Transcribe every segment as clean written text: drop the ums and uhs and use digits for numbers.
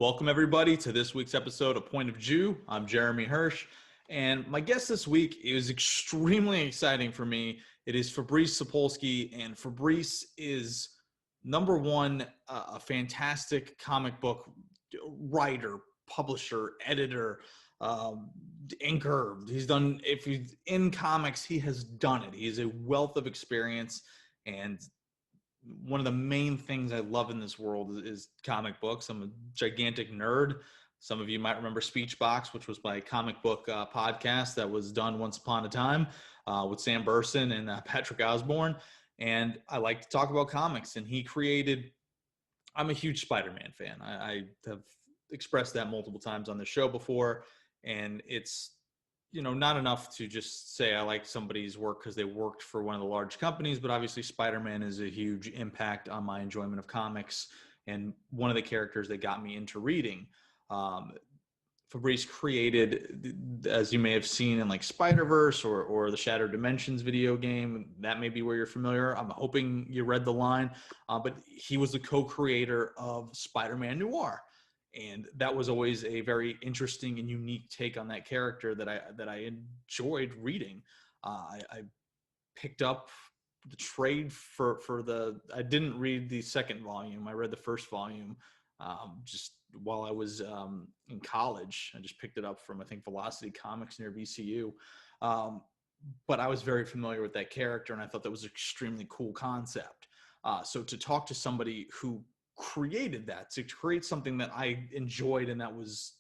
Welcome, everybody, to this week's episode of Point of View. I'm Jeremy Hirsch, and my guest this week is extremely exciting for me. It is Fabrice Sapolsky, and Fabrice is, number one, a fantastic comic book writer, publisher, editor, inker. He's done, if he's in comics, he has done it. He is a wealth of experience, and one of the main things I love in this world is comic books. I'm a gigantic nerd. Some of you might remember Speechbox, which was my comic book podcast that was done once upon a time with Sam Burson and Patrick Osborne. And I like to talk about comics. And he created, I'm a huge Spider-Man fan. I have expressed that multiple times on the show before. And it's, not enough to just say I like somebody's work because they worked for one of the large companies, but obviously Spider-Man is a huge impact on my enjoyment of comics and one of the characters that got me into reading. Fabrice created, as you may have seen in like Spider-Verse or the Shattered Dimensions video game, that may be where you're familiar. I'm hoping you read the line, but he was the co-creator of Spider-Man Noir. And that was always a very interesting and unique take on that character that I enjoyed reading. I picked up the trade for I didn't read the second volume. I read the first volume just while I was in college. I just picked it up from, I think, Velocity Comics near VCU. But I was very familiar with that character, and I thought that was an extremely cool concept. So to talk to somebody who created that, to create something that I enjoyed and that was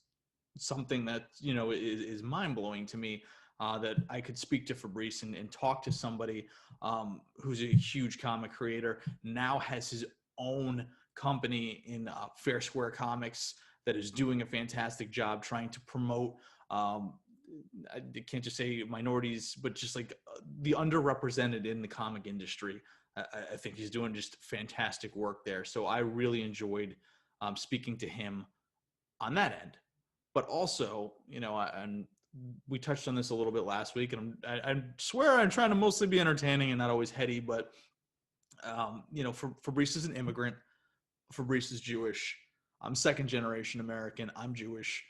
something that is mind-blowing to me, that I could speak to Fabrice and talk to somebody who's a huge comic creator, now has his own company in FairSquare Comics that is doing a fantastic job trying to promote I can't just say minorities, but just like the underrepresented in the comic industry. I think he's doing just fantastic work there. So I really enjoyed speaking to him on that end. But also, and we touched on this a little bit last week, and I swear I'm trying to mostly be entertaining and not always heady, but, Fabrice is an immigrant. Fabrice is Jewish. I'm second generation American. I'm Jewish.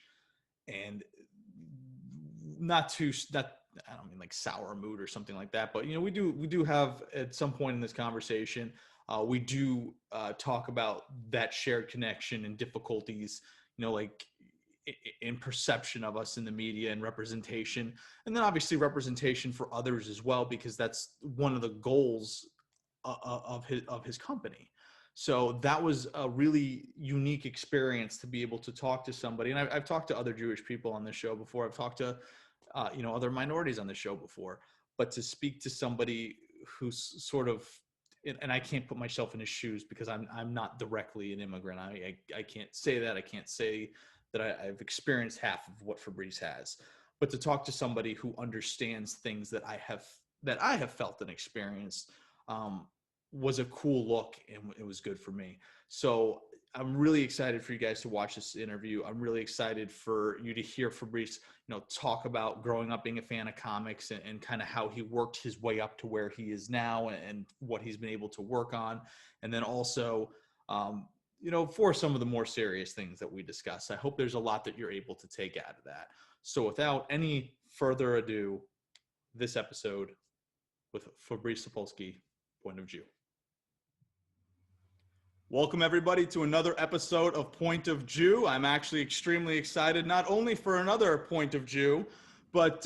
And I don't mean like sour mood or something like that, but we do have at some point in this conversation, we do talk about that shared connection and difficulties, like in perception of us in the media and representation, and then obviously representation for others as well, because that's one of the goals of his company. So that was a really unique experience to be able to talk to somebody. And I've talked to other Jewish people on this show before. I've talked to other minorities on the show before, but to speak to somebody who's sort of, and I can't put myself in his shoes because I'm not directly an immigrant. I can't say that. I can't say that I've experienced half of what Fabrice has, but to talk to somebody who understands things that I have felt and experienced, was a cool look, and it was good for me. So I'm really excited for you guys to watch this interview. I'm really excited for you to hear Fabrice, talk about growing up being a fan of comics and kind of how he worked his way up to where he is now and what he's been able to work on. And then also, for some of the more serious things that we discuss. I hope there's a lot that you're able to take out of that. So without any further ado, this episode with Fabrice Sapolsky, Point of View. Welcome, everybody, to another episode of Point of View. I'm actually extremely excited, not only for another Point of View, but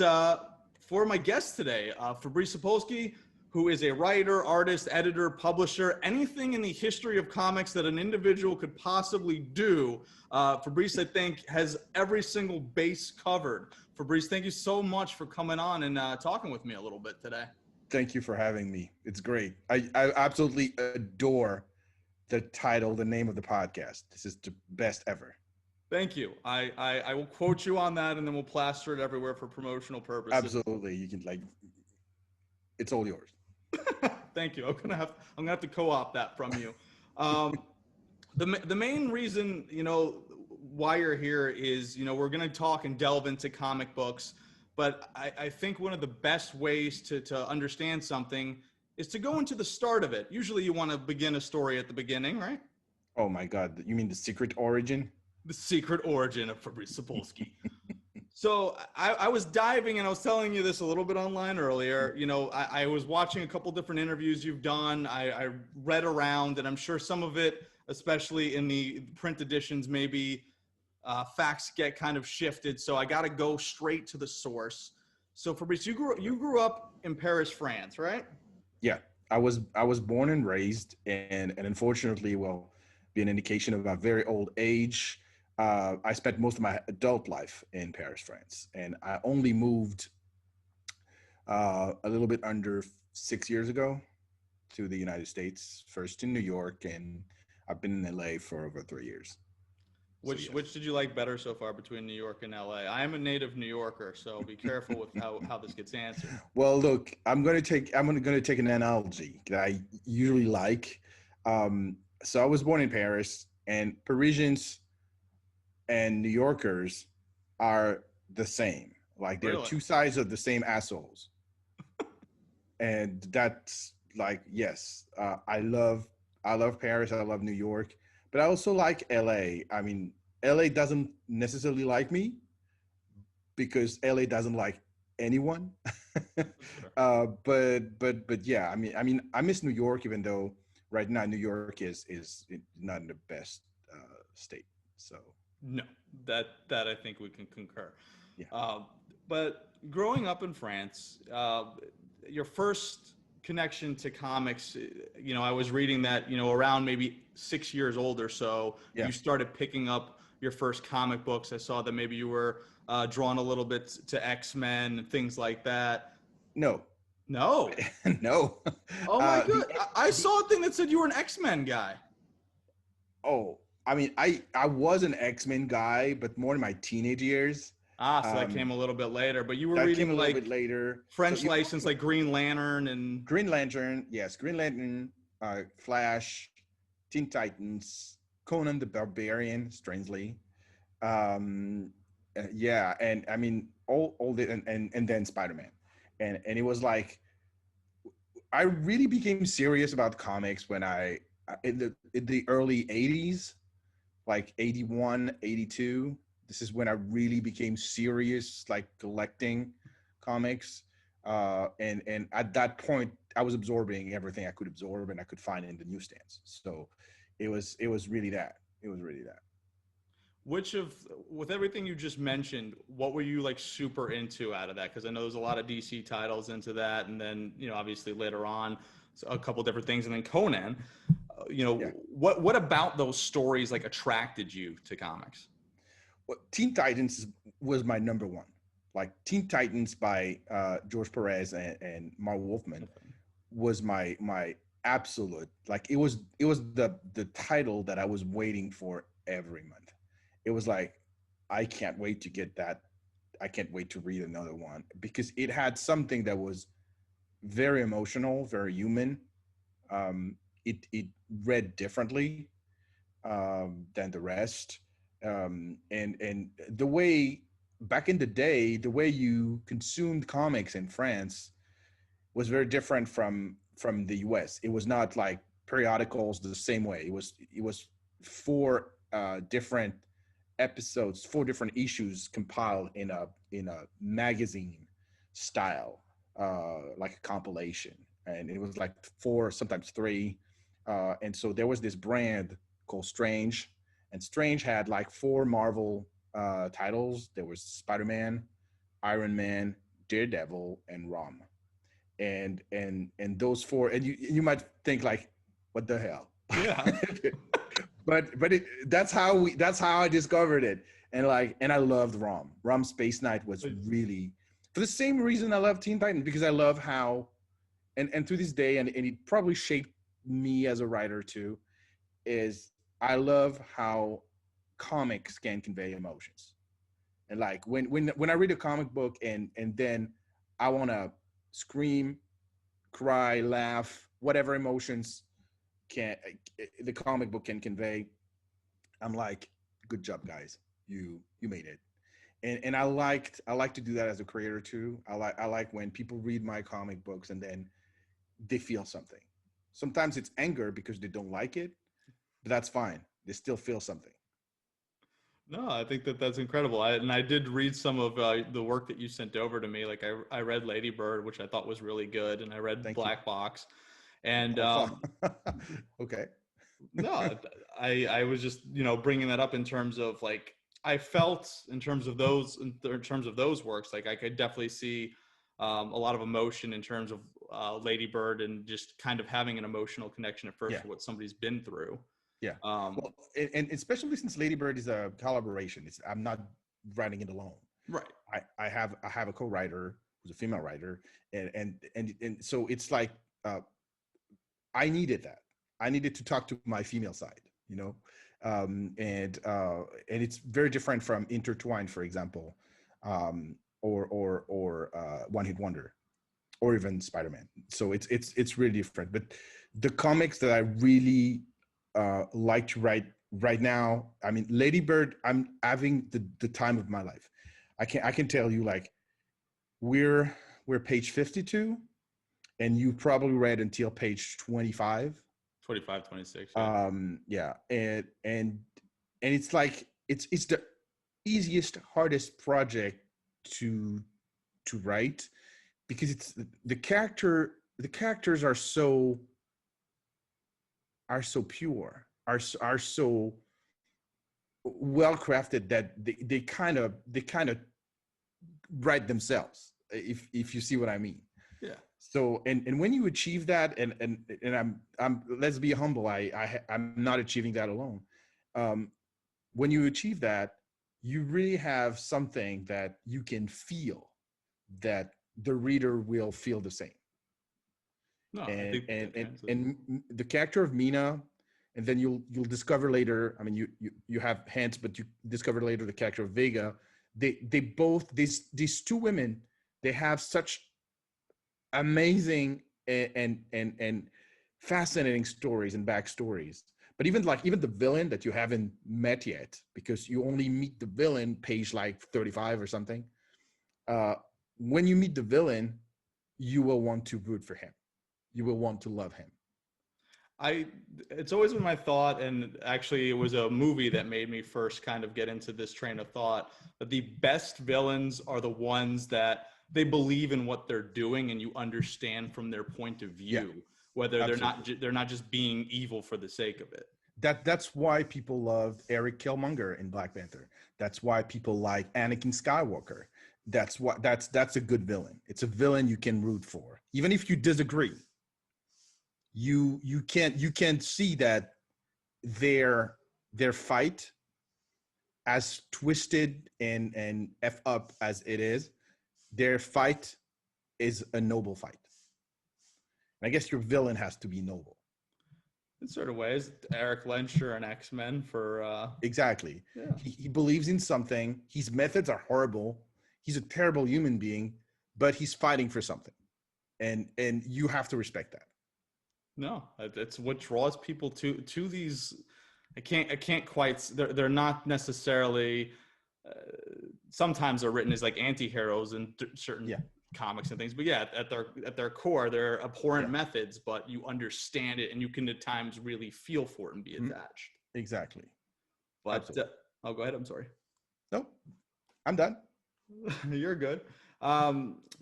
for my guest today, Fabrice Sapolsky, who is a writer, artist, editor, publisher, anything in the history of comics that an individual could possibly do. Fabrice, I think, has every single base covered. Fabrice, thank you so much for coming on and talking with me a little bit today. Thank you for having me. It's great. I absolutely adore the title, the name of the podcast. This is the best ever. Thank you. I will quote you on that, and then we'll plaster it everywhere for promotional purposes. Absolutely. You can it's all yours. Thank you. I'm gonna have to co-opt that from you. The main reason, why you're here is, we're gonna talk and delve into comic books, but I think one of the best ways to understand something is to go into the start of it. Usually you want to begin a story at the beginning, right? Oh my God. You mean the secret origin? The secret origin of Fabrice Sapolsky. So I was diving, and I was telling you this a little bit online earlier. You know, I was watching a couple different interviews you've done. I read around, and I'm sure some of it, especially in the print editions, maybe facts get kind of shifted. So I got to go straight to the source. So Fabrice, you grew up in Paris, France, right? Yeah, I was born and raised, and unfortunately, well, be an indication of my very old age. I spent most of my adult life in Paris, France, and I only moved a little bit under 6 years ago to the United States. First in New York, and I've been in LA for over 3 years. So Which yes. which did you like better so far between New York and LA? I am a native New Yorker, so be careful with how this gets answered. Well, look, I'm gonna take an analogy that I usually like. So I was born in Paris, and Parisians and New Yorkers are the same. Like they're Really? two sides of the same assholes. And that's like, yes, I love Paris, I love New York, but I also like LA. I mean, LA doesn't necessarily like me because LA doesn't like anyone. Sure. But yeah, I miss New York, even though right now New York is not in the best state. So No, that I think we can concur. yeah, Uh, but growing up in France, your first connection to comics, you know, I was reading that, you know, around maybe 6 years old or so, yeah, you started picking up your first comic books. I saw that maybe you were drawn a little bit to X-Men and things like that. no, No. no. Oh my The god. I saw a thing that said you were an X-Men guy. Oh, I was an X-Men guy, but more in my teenage years. Ah, so that Um, came a little bit later, but you were that came a reading little bit like later. So French license like Green Lantern and Green Lantern, yes, Green Lantern, Flash, Teen Titans, Conan the Barbarian, strangely. Yeah, and I mean all the and then Spider-Man. And it was like I really became serious about comics when I in the early 80s, like 81, 82. This is when I really became serious, like collecting comics. And at that point, I was absorbing everything I could absorb and I could find in the newsstands. So it was really that. It was really that. which of with everything you just mentioned, what were you like super into out of that? Because I know there's a lot of DC titles into that, and then you know obviously later on a couple different things, and then Conan. You know Yeah. what about those stories like attracted you to comics? Well, Teen Titans was my number one. Like Teen Titans by George Perez and Mark Wolfman was my absolute, like it was the title that I was waiting for every month. It was like I can't wait to get that. I can't wait to read another one because it had something that was very emotional, very human. It read differently than the rest, and the way back in the day, the way you consumed comics in France was very different from the US. It was not like periodicals the same way. It was four different episodes, four different issues compiled in a magazine style, like a compilation, and it was like four, sometimes three. And so there was this brand called Strange, and Strange had like four Marvel titles. There was Spider-Man, Iron Man, Daredevil, and Rom, and those four, and you might think like, what the hell? Yeah. but that's how I discovered it, and I loved Rom Space Knight was really, for the same reason I love Teen Titans, because I love how, and to this day, and it probably shaped me as a writer too, is I love how comics can convey emotions. And like when I read a comic book and then I want to scream, cry, laugh, whatever emotions can the comic book can convey, I'm like, good job, guys. You made it. And I like to do that as a creator too. I like when people read my comic books and then they feel something. Sometimes it's anger because they don't like it, but that's fine. They still feel something. No, I think that that's incredible. And I did read some of the work that you sent over to me. Like I read Lady Bird, which I thought was really good, and I read Thank you. Black Box. And Oh, fuck. Okay. no, I was just bringing that up in terms of like I felt in terms of those works, like I could definitely see a lot of emotion in terms of Lady Bird and just kind of having an emotional connection at first Yeah. for what somebody's been through. Yeah. Um, Well, and especially since Lady Bird is a collaboration, I'm not writing it alone. right. I have a co-writer who's a female writer, and so it's like I needed that. I needed to talk to my female side, and it's very different from Intertwined, for example, or One Hit Wonder, or even Spider-Man. So it's really different. But the comics that I really like to write right now, I mean, Lady Bird, I'm having the time of my life. I can tell you, like, we're page 52, and you probably read until page 25. 25, 26. Yeah. Yeah, and it's like it's the easiest, hardest project to write, because it's the characters are so pure, are so well crafted, that they kind of write themselves, if you see what I mean. Yeah. So and when you achieve that, and I'm let's be humble, I'm not achieving that alone. When you achieve that, you really have something that you can feel, that the reader will feel the same. No, I and think and that and, answers. and the character of Mina, and then you'll discover later, I mean, you have hints, but you discover later the character of Vega. They both, these two women, they have such amazing and fascinating stories and backstories. But even the villain that you haven't met yet, because you only meet the villain page like 35 or something, uh when you meet the villain, you will want to root for him, you will want to love him. I It's always been my thought, and actually it was a movie that made me first kind of get into this train of thought, that the best villains are the ones that they believe in what they're doing and you understand from their point of Yeah, view, whether absolutely. they're not just being evil for the sake of it. That's why people loved Eric Killmonger in Black Panther. That's why people like Anakin Skywalker. That's a good villain. It's a villain you can root for, even if you disagree. You can't see that their fight, as twisted and f up as it is, their fight is a noble fight. And I guess your villain has to be noble. In certain ways, Eric Lenscher and X-Men for Exactly. yeah. He believes in something. His methods are horrible. He's a terrible human being, but he's fighting for something, and you have to respect that. No, it's what draws people to these. I can't quite. They're not necessarily. Uh, Sometimes they're written as like anti-heroes in certain Yeah, comics and things, but yeah, at their core, they're abhorrent yeah, methods, but you understand it and you can at times really feel for it and be attached. exactly. But Absolutely. oh, go ahead. I'm sorry. No, I'm done. You're good.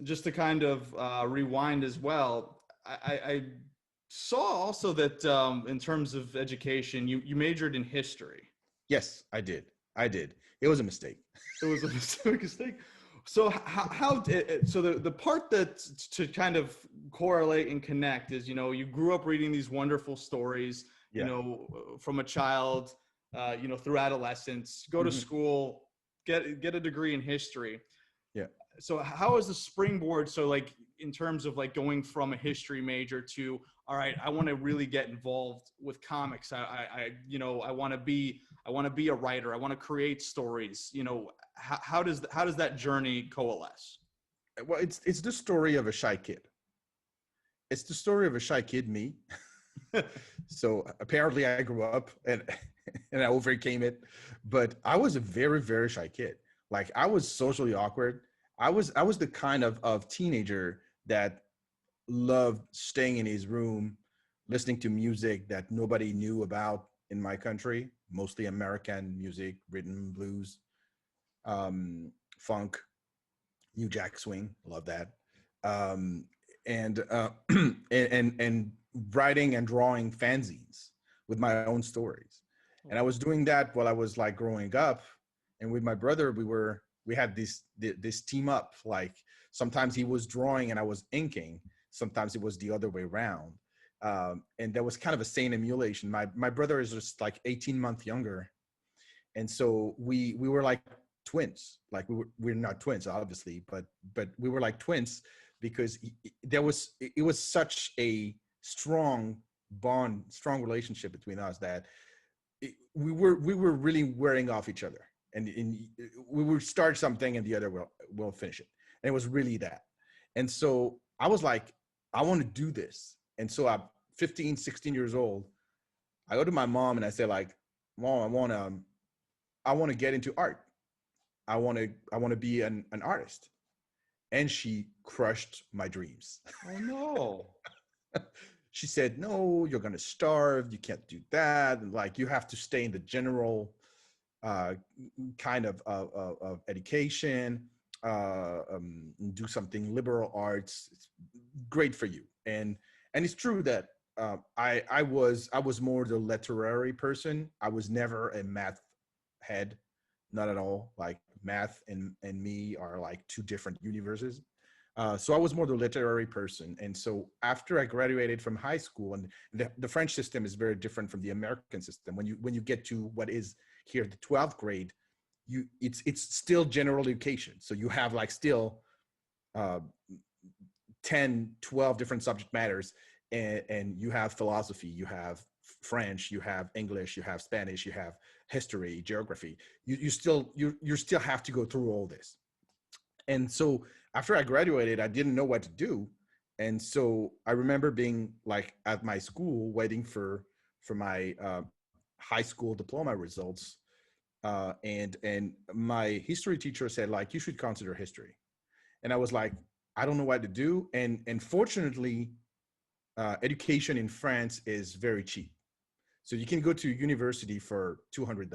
Just to kind of rewind as well, I saw also that in terms of education, you majored in history. Yes, I did. I did. It was a mistake. It was a mistake. So so the part that to kind of correlate and connect is, you grew up reading these wonderful stories, Yeah. from a child, through adolescence, go to Mhm. school, get a degree in history. Yeah. So how is the springboard? So like in terms of like going from a history major to, all right, I want to really get involved with comics. I want to be a writer. I want to create stories. How does that journey coalesce? Well, it's the story of a shy kid. It's the story of a shy kid, me. So apparently I grew up and and I overcame it, but I was a very, very shy kid. Like, I was socially awkward. I was the kind of teenager that loved staying in his room, listening to music that nobody knew about in my country, mostly American music, rhythm, blues, funk, New Jack Swing. Love that. Um, and and writing and drawing fanzines with my own stories. And I was doing that while I was like growing up. And with my brother, we had this team up. Like sometimes he was drawing and I was inking. Sometimes it was the other way around. And there was kind of a same emulation. My brother is just like 18 months younger, and so we were like twins. Like we're not twins obviously, but we were like twins because it was such a strong bond, strong relationship between us that we were really wearing off each other, and we would start something and the other will finish it, and it was really that. And so I was like, I want to do this. And so I'm 15, 16 years old. I go to my mom and I say like, Mom, I want to get into art. I want to be an artist. And she crushed my dreams. Oh no. She said, no, you're going to starve. You can't do that. And like, you have to stay in the general kind of education, do something liberal arts. It's great for you. And it's true that I was more the literary person. I was never a math head, not at all. Like math and me are like two different universes. So I was more the literary person. And so after I graduated from high school, and the French system is very different from the American system. When you get to what is here the 12th grade, it's still general education. So you have like still 10, 12 different subject matters, and you have philosophy, you have French, you have English, you have Spanish, you have history, geography. You still have to go through all this. And so after I graduated, I didn't know what to do. And so I remember being like at my school waiting for my high school diploma results. And my history teacher said, like, you should consider history. And I was like, I don't know what to do. And fortunately, education in France is very cheap. So you can go to university for $200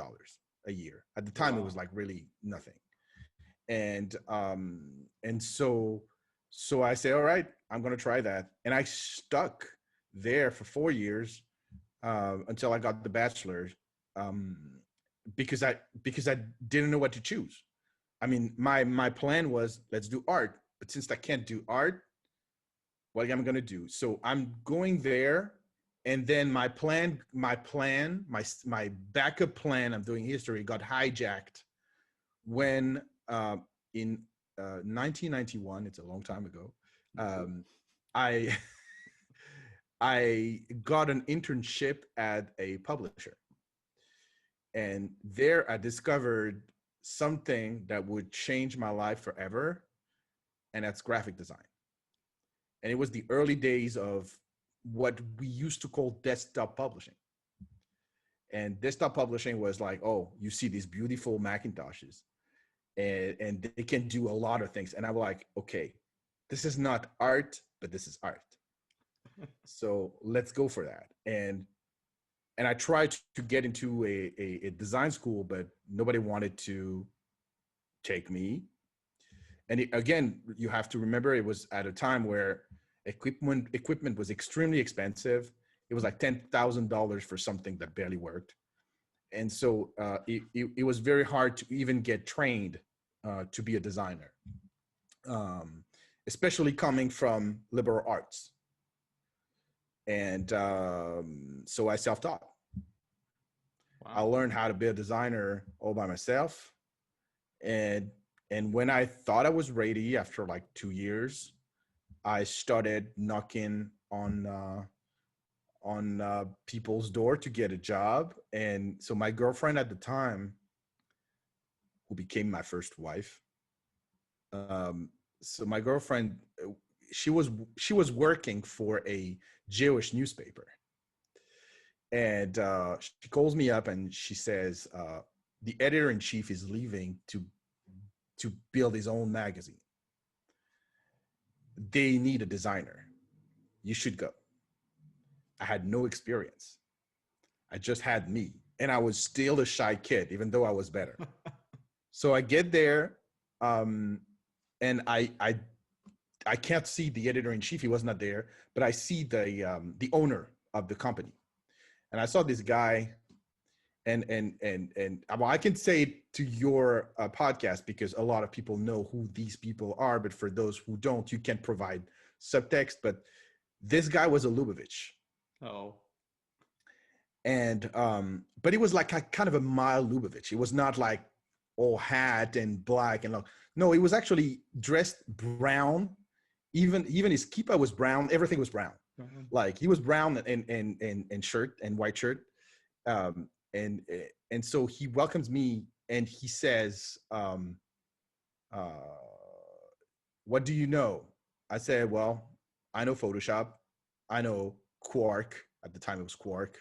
a year. At the time, It was like really nothing. And so I say, all right, I'm going to try that. And I stuck there for 4 years until I got the bachelor's, because I didn't know what to choose. I mean, my plan was, let's do art. But since I can't do art, what am I going to do? So I'm going there. And then my backup plan, I'm doing history, got hijacked when in 1991, it's a long time ago, I I got an internship at a publisher. And there I discovered something that would change my life forever, and that's graphic design. And it was the early days of what we used to call desktop publishing. And desktop publishing was like, oh, you see these beautiful Macintoshes, and they can do a lot of things. And I'm like, okay, this is not art, but this is art. So let's go for that. And I tried to get into a design school, but nobody wanted to take me. And again, you have to remember, it was at a time where equipment was extremely expensive. It was like $10,000 for something that barely worked. And so it was very hard to even get trained to be a designer, especially coming from liberal arts. And so I self-taught. Wow. I learned how to be a designer all by myself. And when I thought I was ready, after like 2 years, I started knocking on people's door to get a job. And so my girlfriend at the time, who became my first wife, so my girlfriend, she was working for a Jewish newspaper. And she calls me up and she says, the editor-in-chief is leaving to build his own magazine. They need a designer. You should go. I had no experience. I just had me. and I was still a shy kid, even though I was better. So I get there, and I can't see the editor in chief. He was not there, but I see the owner of the company, and I saw this guy. And well, I can say it to your podcast because a lot of people know who these people are, but for those who don't, you can provide subtext. But this guy was a Lubavitch. Oh. And but it was like a kind of a mild Lubavitch. It was not like all hat and black and long. No, it was actually dressed brown. Even his kippah was brown. Everything was brown. Mm-hmm. Like he was brown and shirt and white shirt. And so he welcomes me and he says, what do you know? I said, well, I know Photoshop. I know Quark. At the time it was Quark.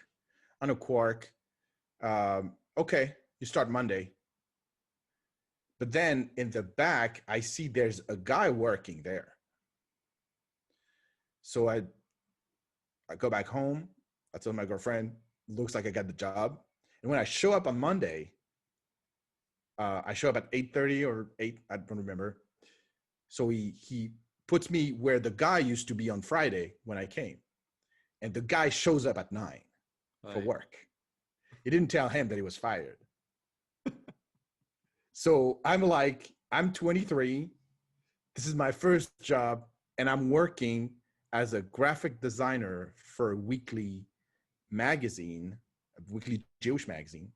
I know Quark. Okay, you start Monday. But then in the back, I see there's a guy working there. So I go back home. I tell my girlfriend, looks like I got the job. And when I show up on Monday, I show up at 8:30 or 8, I don't remember. So he puts me where the guy used to be on Friday when I came. And the guy shows up at 9 for work. He didn't tell him that he was fired. So I'm like, I'm 23. This is my first job. And I'm working as a graphic designer for a weekly magazine, a weekly Jewish magazine.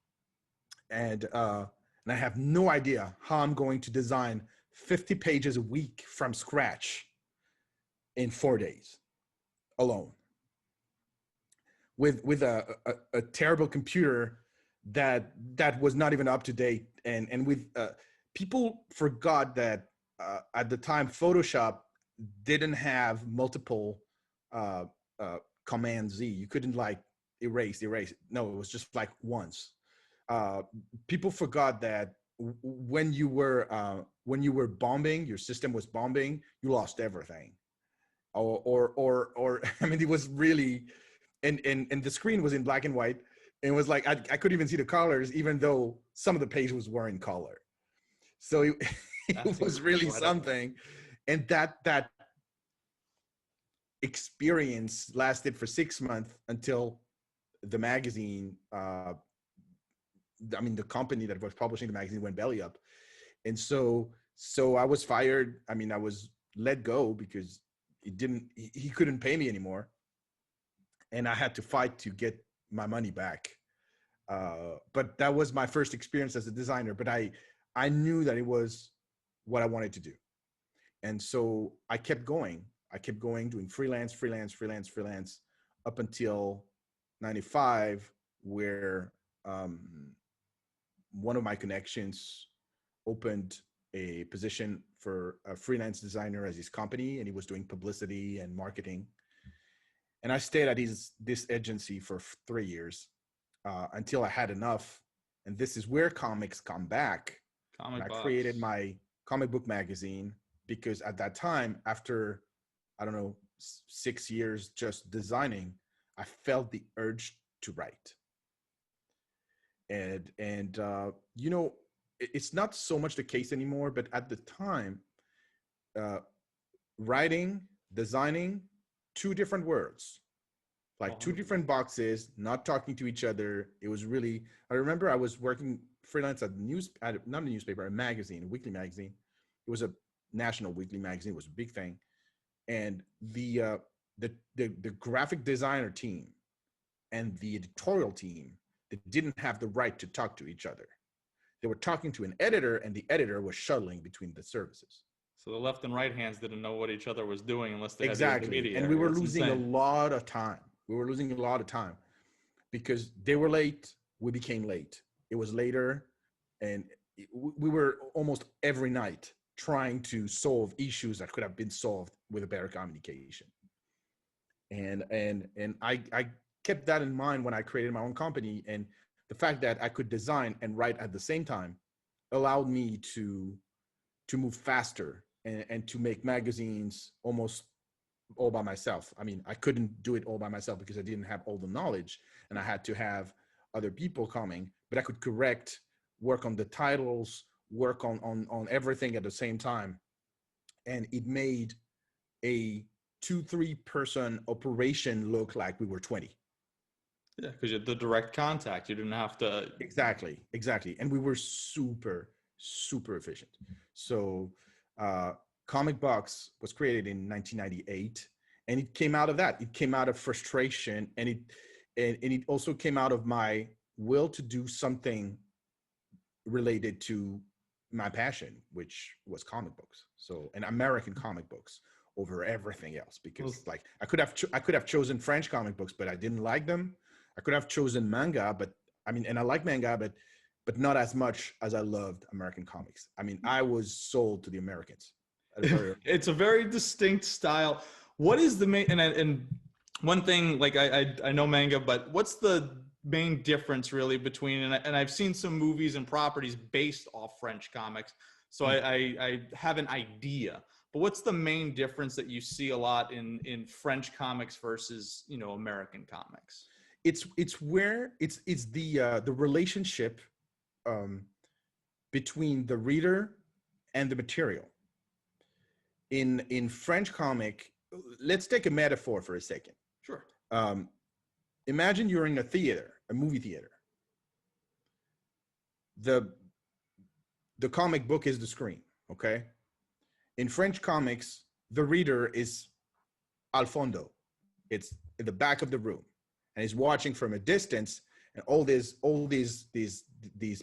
And I have no idea how I'm going to design 50 pages a week from scratch in 4 days alone with a terrible computer that was not even up to date. And with people forgot that at the time, Photoshop didn't have multiple Command Z. You couldn't like erase. No, it was just like once. People forgot that when you were bombing, your system was bombing, you lost everything. Or I mean, it was really, and the screen was in black and white. And it was like, I couldn't even see the colors, even though some of the pages were in color. So it was really something. And that experience lasted for 6 months until the magazine, the company that was publishing the magazine went belly up. And so I was fired. I mean, I was let go because he couldn't pay me anymore. And I had to fight to get my money back. But that was my first experience as a designer. But I knew that it was what I wanted to do. And so I kept going. Doing freelance up until 95, where one of my connections opened a position for a freelance designer as his company, and he was doing publicity and marketing. And I stayed at this agency for 3 years until I had enough. And this is where comics come back. I created my comic book magazine because at that time, after, I don't know, 6 years just designing, I felt the urge to write. And it's not so much the case anymore, but at the time, writing, designing, 2 different words, like 2 different boxes, not talking to each other. It was really, I remember I was working freelance at not a newspaper, a magazine, a weekly magazine. It was a national weekly magazine. It was a big thing. And the graphic designer team and the editorial team, they didn't have the right to talk to each other. They were talking to an editor, and the editor was shuttling between the services. So the left and right hands didn't know what each other was doing unless they had the intermediary. And we were losing a lot of time. Because they were late, we became late. It was later, and we were almost every night trying to solve issues that could have been solved with a better communication. And I kept that in mind when I created my own company, and the fact that I could design and write at the same time allowed me to move faster and to make magazines almost all by myself. I mean, I couldn't do it all by myself because I didn't have all the knowledge, and I had to have other people coming, but I could correct, work on the titles, work on everything at the same time. And it made a 2-3 person operation look like we were 20. Yeah, because you had the direct contact. You didn't have to. Exactly. And we were super, super efficient. So Comic Box was created in 1998, and it came out of that. It came out of frustration, and it also came out of my will to do something related to my passion, which was comic books. So, and American comic books over everything else, because like I could have chosen French comic books, but I didn't like them. I could have chosen manga, but I mean, and I like manga, but not as much as I loved American comics. I mean, I was sold to the Americans. It's a very distinct style. What is the main, and one thing, like I know manga, but what's the main difference really between, and I've seen some movies and properties based off French comics, so I have an idea, but what's the main difference that you see a lot in French comics versus, you know, American comics? It's the relationship between the reader and the material. In French comic, let's take a metaphor for a second. Sure. Imagine you're in a movie theater. The comic book is the screen, okay? In French comics, the reader is al fondo. It's in the back of the room, and he's watching from a distance, and all these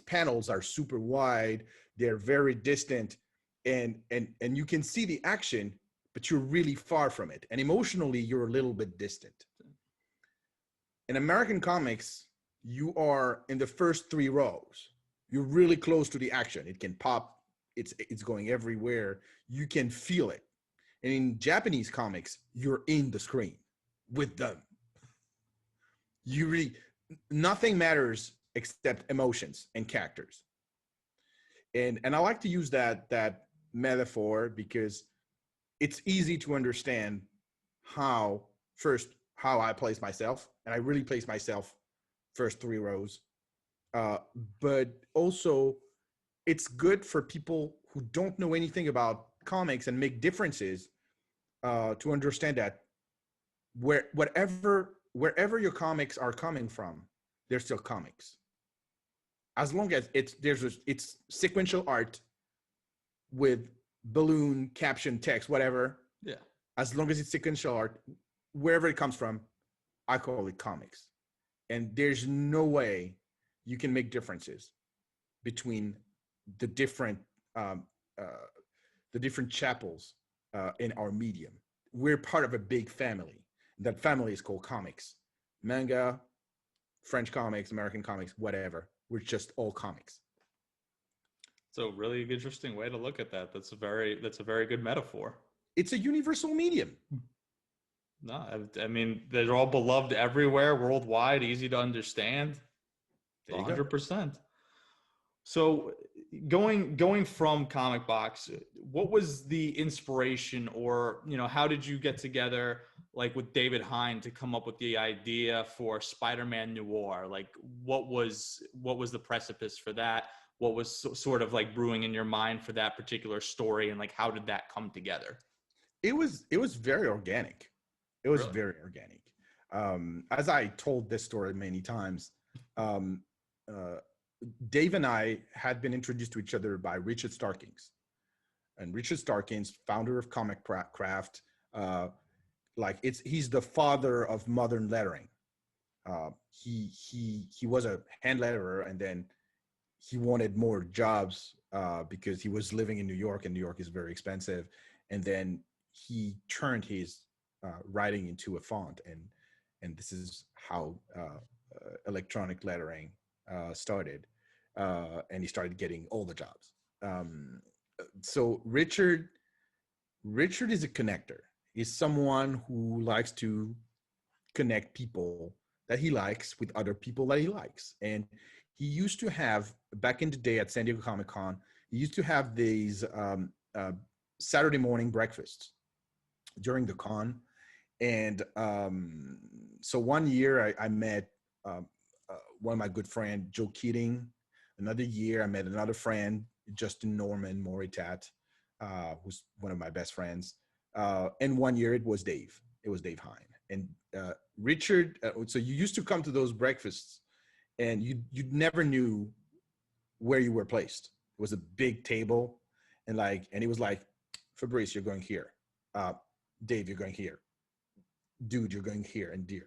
panels are super wide. They're very distant, and you can see the action, but you're really far from it, and emotionally you're a little bit distant. In American comics, you are in the first 3 rows. You're really close to the action. It can pop. It's going everywhere. You can feel it. And in Japanese comics, you're in the screen with them. You really, nothing matters except emotions and characters. And I like to use that metaphor because it's easy to understand how I place myself, and I really place myself first 3 rows. But also, it's good for people who don't know anything about comics and make differences to understand that wherever your comics are coming from, they're still comics. As long as it's sequential art with balloon, caption, text, whatever. Yeah. As long as it's sequential art, wherever it comes from, I call it comics. And there's no way you can make differences between the different chapels in our medium. We're part of a big family. That family is called comics. Manga, French comics, American comics, whatever. We're just all comics. So really interesting way to look at that. That's a very good metaphor. It's a universal medium. No, I mean, they're all beloved everywhere, worldwide, easy to understand. 100%. So going from Comic Box, what was the inspiration, or, you know, how did you get together, like with David Hine, to come up with the idea for Spider-Man Noir? Like, what was the precipice for that? What was sort of like brewing in your mind for that particular story, and like how did that come together? It was very organic. It was Really? very organic. As I told this story many times, Dave and I had been introduced to each other by Richard Starkings. And Richard Starkings, founder of Comic Craft, he's the father of modern lettering. He was a hand letterer, and then he wanted more jobs because he was living in New York, and New York is very expensive. And then he turned his writing into a font, and this is how electronic lettering started, and he started getting all the jobs. So Richard is a connector. He's someone who likes to connect people that he likes with other people that he likes. And he used to have, back in the day at San Diego Comic-Con, he used to have these Saturday morning breakfasts during the con. And so one year I met one of my good friend, Joe Keating. Another year, I met another friend, Justin Norman Moritat, who's one of my best friends. And 1 year it was Dave. It was Dave Hine. And Richard, so you used to come to those breakfasts and you never knew where you were placed. It was a big table and he was like, Fabrice, you're going here. Dave, you're going here. Dude, you're going here, and dear.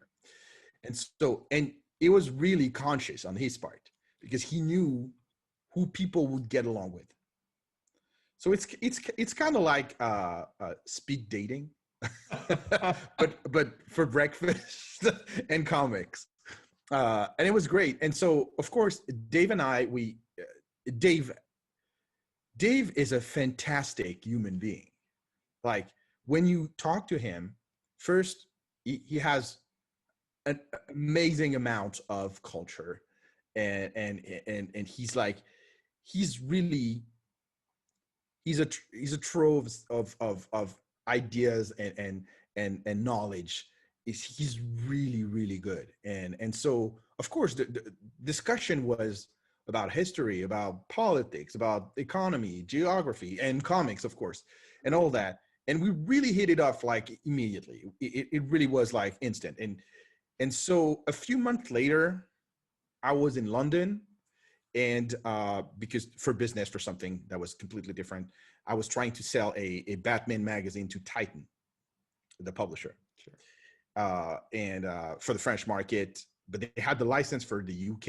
And it was really conscious on his part because he knew who people would get along with. So it's kind of like speed dating, but for breakfast and comics, and it was great. And so of course Dave and I, Dave is a fantastic human being. Like when you talk to him, first he has an amazing amount of culture, and he's like he's a trove of ideas and knowledge. He's really good, and so of course the discussion was about history, about politics, about economy, geography, and comics, of course, and all that. And we really hit it off like immediately. It really was like instant. And so a few months later, I was in London, and because for business, for something that was completely different, I was trying to sell a Batman magazine to Titan, the publisher. Sure. And for the French market, but they had the license for the UK,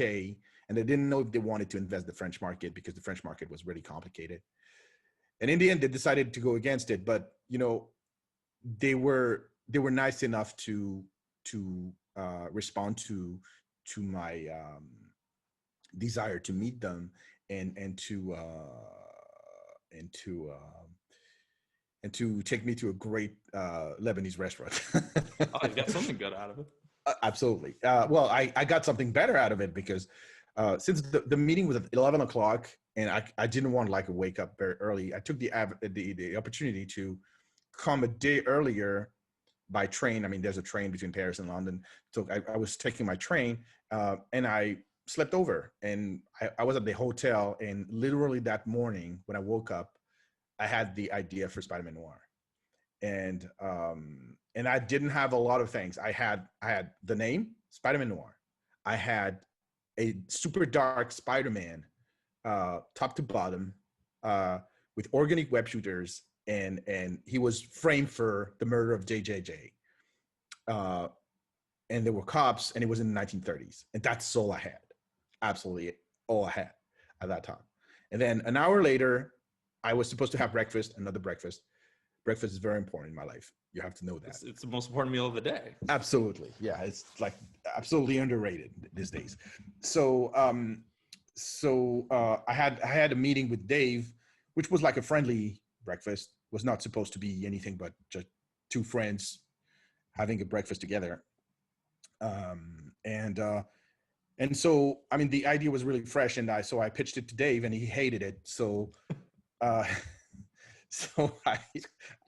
and they didn't know if they wanted to invest the French market because the French market was really complicated. And in the end, they decided to go against it. But they were nice enough to respond to my desire to meet them and to take me to a great Lebanese restaurant. Oh, you got something good out of it. Absolutely. Well, I got something better out of it because since the meeting was at 11 o'clock and I didn't want to wake up very early, I took the opportunity to come a day earlier by train. I mean, there's a train between Paris and London. So I was taking my train and I slept over, and I was at the hotel, and literally that morning when I woke up, I had the idea for Spider-Man Noir. And I didn't have a lot of things. I had the name Spider-Man Noir. I had a super dark Spider-Man, top to bottom, with organic web shooters, and he was framed for the murder of JJJ. And there were cops, and it was in the 1930s, and that's all I had. Absolutely all I had at that time. And then an hour later, I was supposed to have breakfast, another breakfast. Breakfast is very important in my life. You have to know that. It's the most important meal of the day. Absolutely. Yeah. It's like absolutely underrated these days. So, I had a meeting with Dave, which was like a friendly breakfast. It was not supposed to be anything but just two friends having a breakfast together. And so, I mean, the idea was really fresh, and I pitched it to Dave, and he hated it. So, so I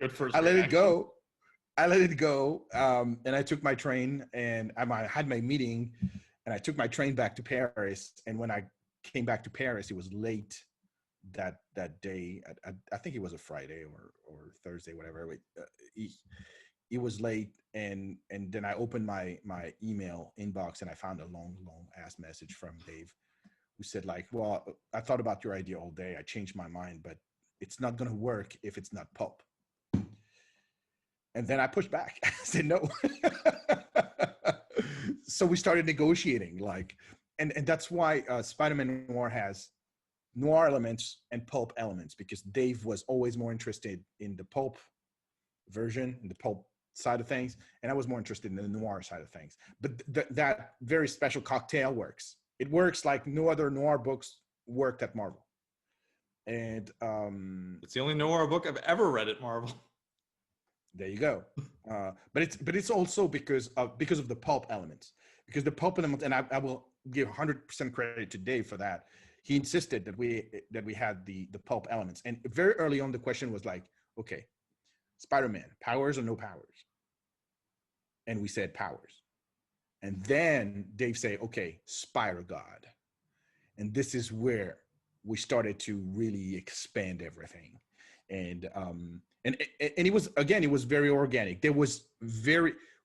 let it go. I let it go. And I took my train, and I had my meeting, and I took my train back to Paris. And when I came back to Paris, it was late that day. I think it was a Friday or Thursday, whatever. It was late, and then I opened my email inbox, and I found a long ass message from Dave, who said well, I thought about your idea all day. I changed my mind, but it's not going to work if it's not pulp. And then I pushed back. I said no. So we started negotiating, and that's why Spider-Man Noir has noir elements and pulp elements, because Dave was always more interested in the pulp version, in the pulp side of things, and I was more interested in the noir side of things. But that very special cocktail works. It works like no other noir books worked at Marvel. And it's the only noir book I've ever read at Marvel. There you go. But it's also because of the pulp elements, because the pulp elements, and I will give 100% credit to Dave for that. He insisted that we had the pulp elements, and very early on the question was okay, Spider-Man, powers or no powers? And we said powers. And then Dave say, okay, Spider God. And this is where we started to really expand everything. And it was, again, it was very organic.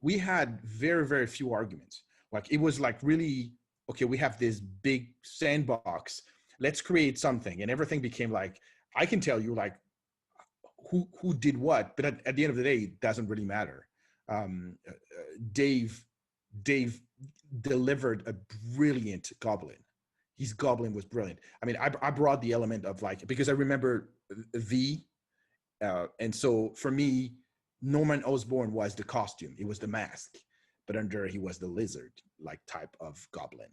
We had very, very few arguments. Like, it was like really, okay, we have this big sandbox. Let's create something. And everything became like, I can tell you like who did what, but at the end of the day, it doesn't really matter. Dave delivered a brilliant Goblin. His Goblin was brilliant. I mean, I brought the element of like, because I remember V, and so for me, Norman Osborn was the costume. It was the mask, but under he was the lizard like type of Goblin.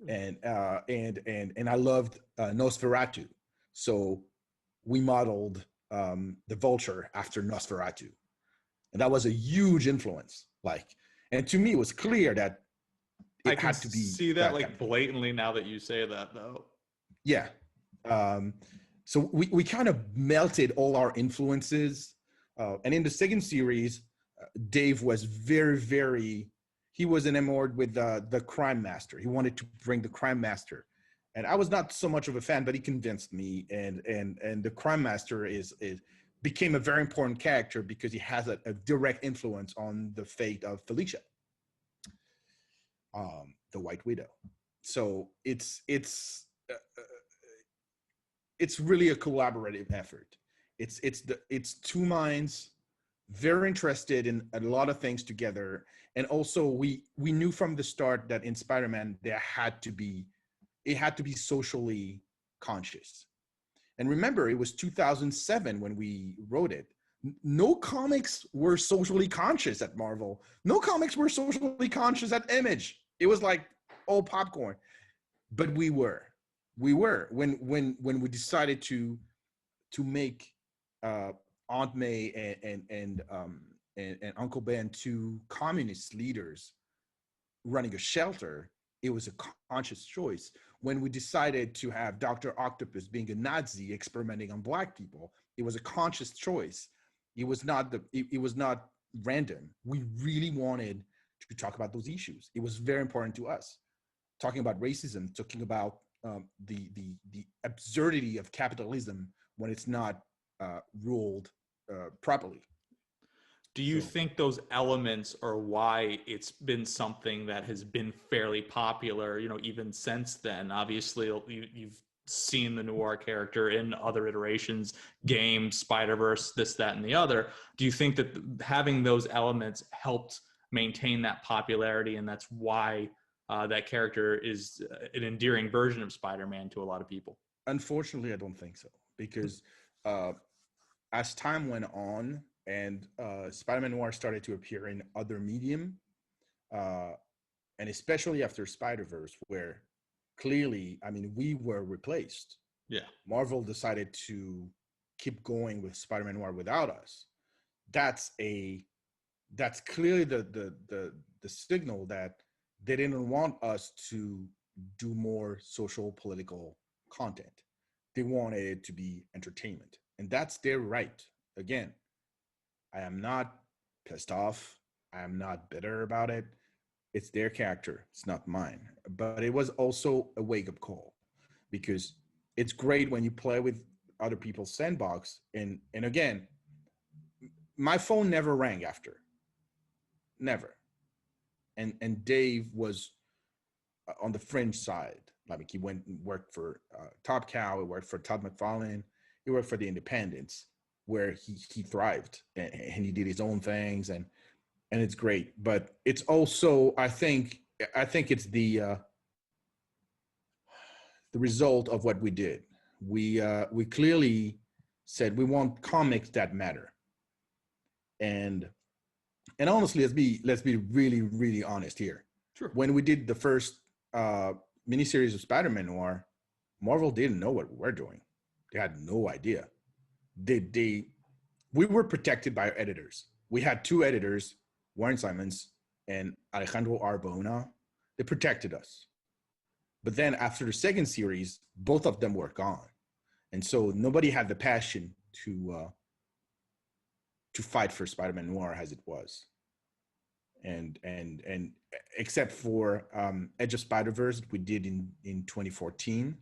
And I loved Nosferatu, so we modeled the Vulture after Nosferatu, and that was a huge influence. Like, and to me, it was clear that it had to be. See that like blatantly now that you say that, though. Yeah. So we kind of melted all our influences, and in the second series, Dave was very. He was enamored with the Crime Master. He wanted to bring the Crime Master, and I was not so much of a fan, but he convinced me. And the Crime Master became a very important character because he has a direct influence on the fate of Felicia, the White Widow. So it's really a collaborative effort. It's two minds very interested in a lot of things together. And also we knew from the start that in Spider-Man it had to be socially conscious. And remember, it was 2007 when we wrote it. No comics were socially conscious at Marvel. No comics were socially conscious at Image. It was like all popcorn. But we were when we decided to make Aunt May and Uncle Ben, two communist leaders running a shelter. It was a conscious choice. When we decided to have Dr. Octopus being a Nazi experimenting on Black people, it was a conscious choice. It was not random. We really wanted to talk about those issues. It was very important to us. Talking about racism, talking about the absurdity of capitalism when it's not ruled properly. Do you think those elements are why it's been something that has been fairly popular, even since then? Obviously, you've seen the Noir character in other iterations, games, Spider-Verse, this, that, and the other. Do you think that having those elements helped maintain that popularity, and that's why that character is an endearing version of Spider-Man to a lot of people? Unfortunately, I don't think so, because as time went on and Spider-Man Noir started to appear in other medium, and especially after Spider-Verse, where clearly, I mean, we were replaced. Yeah. Marvel decided to keep going with Spider-Man Noir without us. That's clearly the signal that they didn't want us to do more social political content. They wanted it to be entertainment, and that's their right. Again, I am not pissed off. I am not bitter about it. It's their character. It's not mine. But it was also a wake-up call, because it's great when you play with other people's sandbox. And again, my phone never rang after. Never. And Dave was on the fringe side. Like, he went and worked for Top Cow. He worked for Todd McFarlane. He worked for the Independents, where he thrived and he did his own things, and it's great. But it's also, I think it's the result of what we did. We clearly said we want comics that matter, and honestly, let's be really, really honest here. Sure. When we did the first miniseries of Spider-Man Noir, Marvel didn't know what we were doing. They had no idea. We were protected by our editors. We had two editors, Warren Simons and Alejandro Arbona. They protected us. But then after the second series, both of them were gone. And so nobody had the passion to fight for Spider-Man Noir as it was. and except for Edge of Spider-Verse we did in 2014,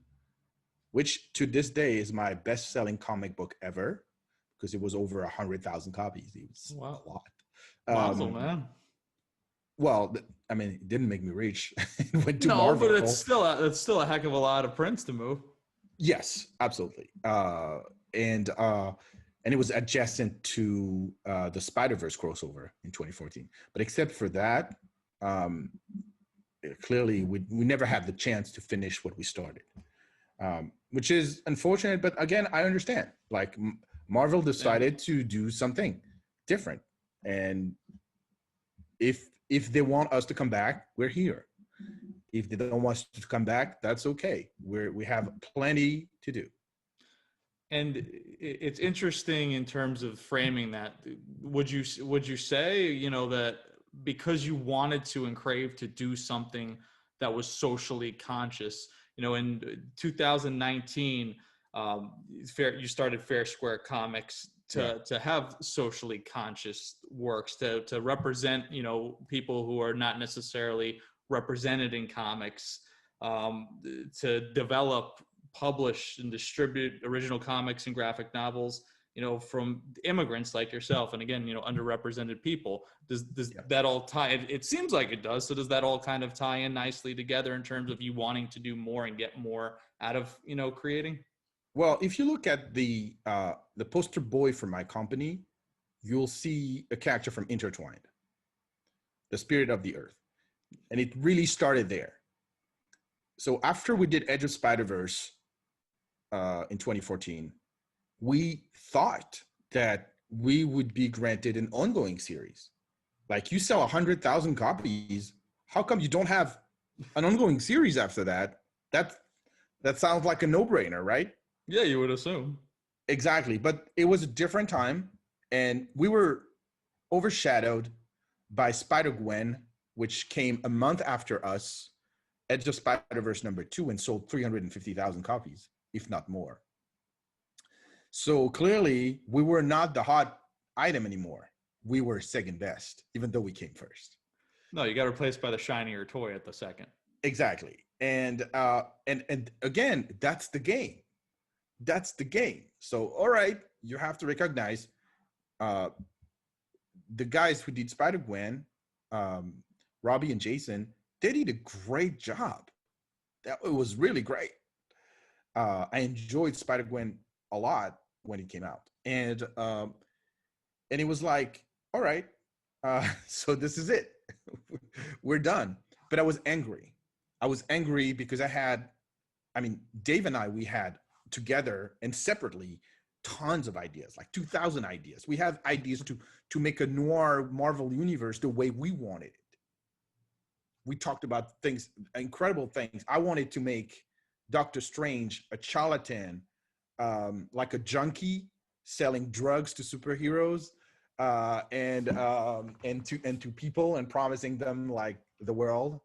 which to this day is my best-selling comic book ever because it was over 100,000 copies. It was Wow. a lot. Mazel, man. Well, I mean, it didn't make me rich. It went to No, Marvel. but it's still a heck of a lot of prints to move. Yes, absolutely. And it was adjacent to the Spider-Verse crossover in 2014. But except for that, clearly we never had the chance to finish what we started, which is unfortunate. But again, I understand. Like Marvel decided to do something different, and if they want us to come back, we're here. If they don't want us to come back, that's okay. We have plenty to do. And it's interesting in terms of framing that. Would you say, you know, that because you wanted to and craved to do something that was socially conscious, you know, in 2019, you started FairSquare Comics to have socially conscious works to represent, you know, people who are not necessarily represented in comics, to develop, publish, and distribute original comics and graphic novels, you know, from immigrants like yourself, and again, you know, underrepresented people. Does that all tie? It seems like it does. So does that all kind of tie in nicely together in terms of you wanting to do more and get more out of, you know, creating? Well, if you look at the poster boy for my company, you'll see a character from Intertwined, the Spirit of the Earth, and it really started there. So after we did Edge of Spider-Verse in 2014, we thought that we would be granted an ongoing series. Like, you sell 100,000 copies, how come you don't have an ongoing series after that? That sounds like a no-brainer, right? Yeah, you would assume. Exactly. But it was a different time, and we were overshadowed by Spider-Gwen, which came a month after us, Edge of Spider-Verse #2, and sold 350,000 copies, if not more. So clearly, we were not the hot item anymore. We were second best, even though we came first. No, you got replaced by the shinier toy at the second. Exactly. And again, that's the game. That's the game. So, all right, you have to recognize the guys who did Spider-Gwen, Robbie and Jason, they did a great job. It was really great. I enjoyed Spider-Gwen a lot when it came out. And it was like, all right, so this is it. We're done. But I was angry. I was angry because Dave and I, we had together and separately tons of ideas, like 2,000 ideas. We have ideas to make a noir Marvel universe the way we wanted it. We talked about things, incredible things. I wanted to make Doctor Strange a charlatan, like a junkie selling drugs to superheroes, and to people and promising them like the world,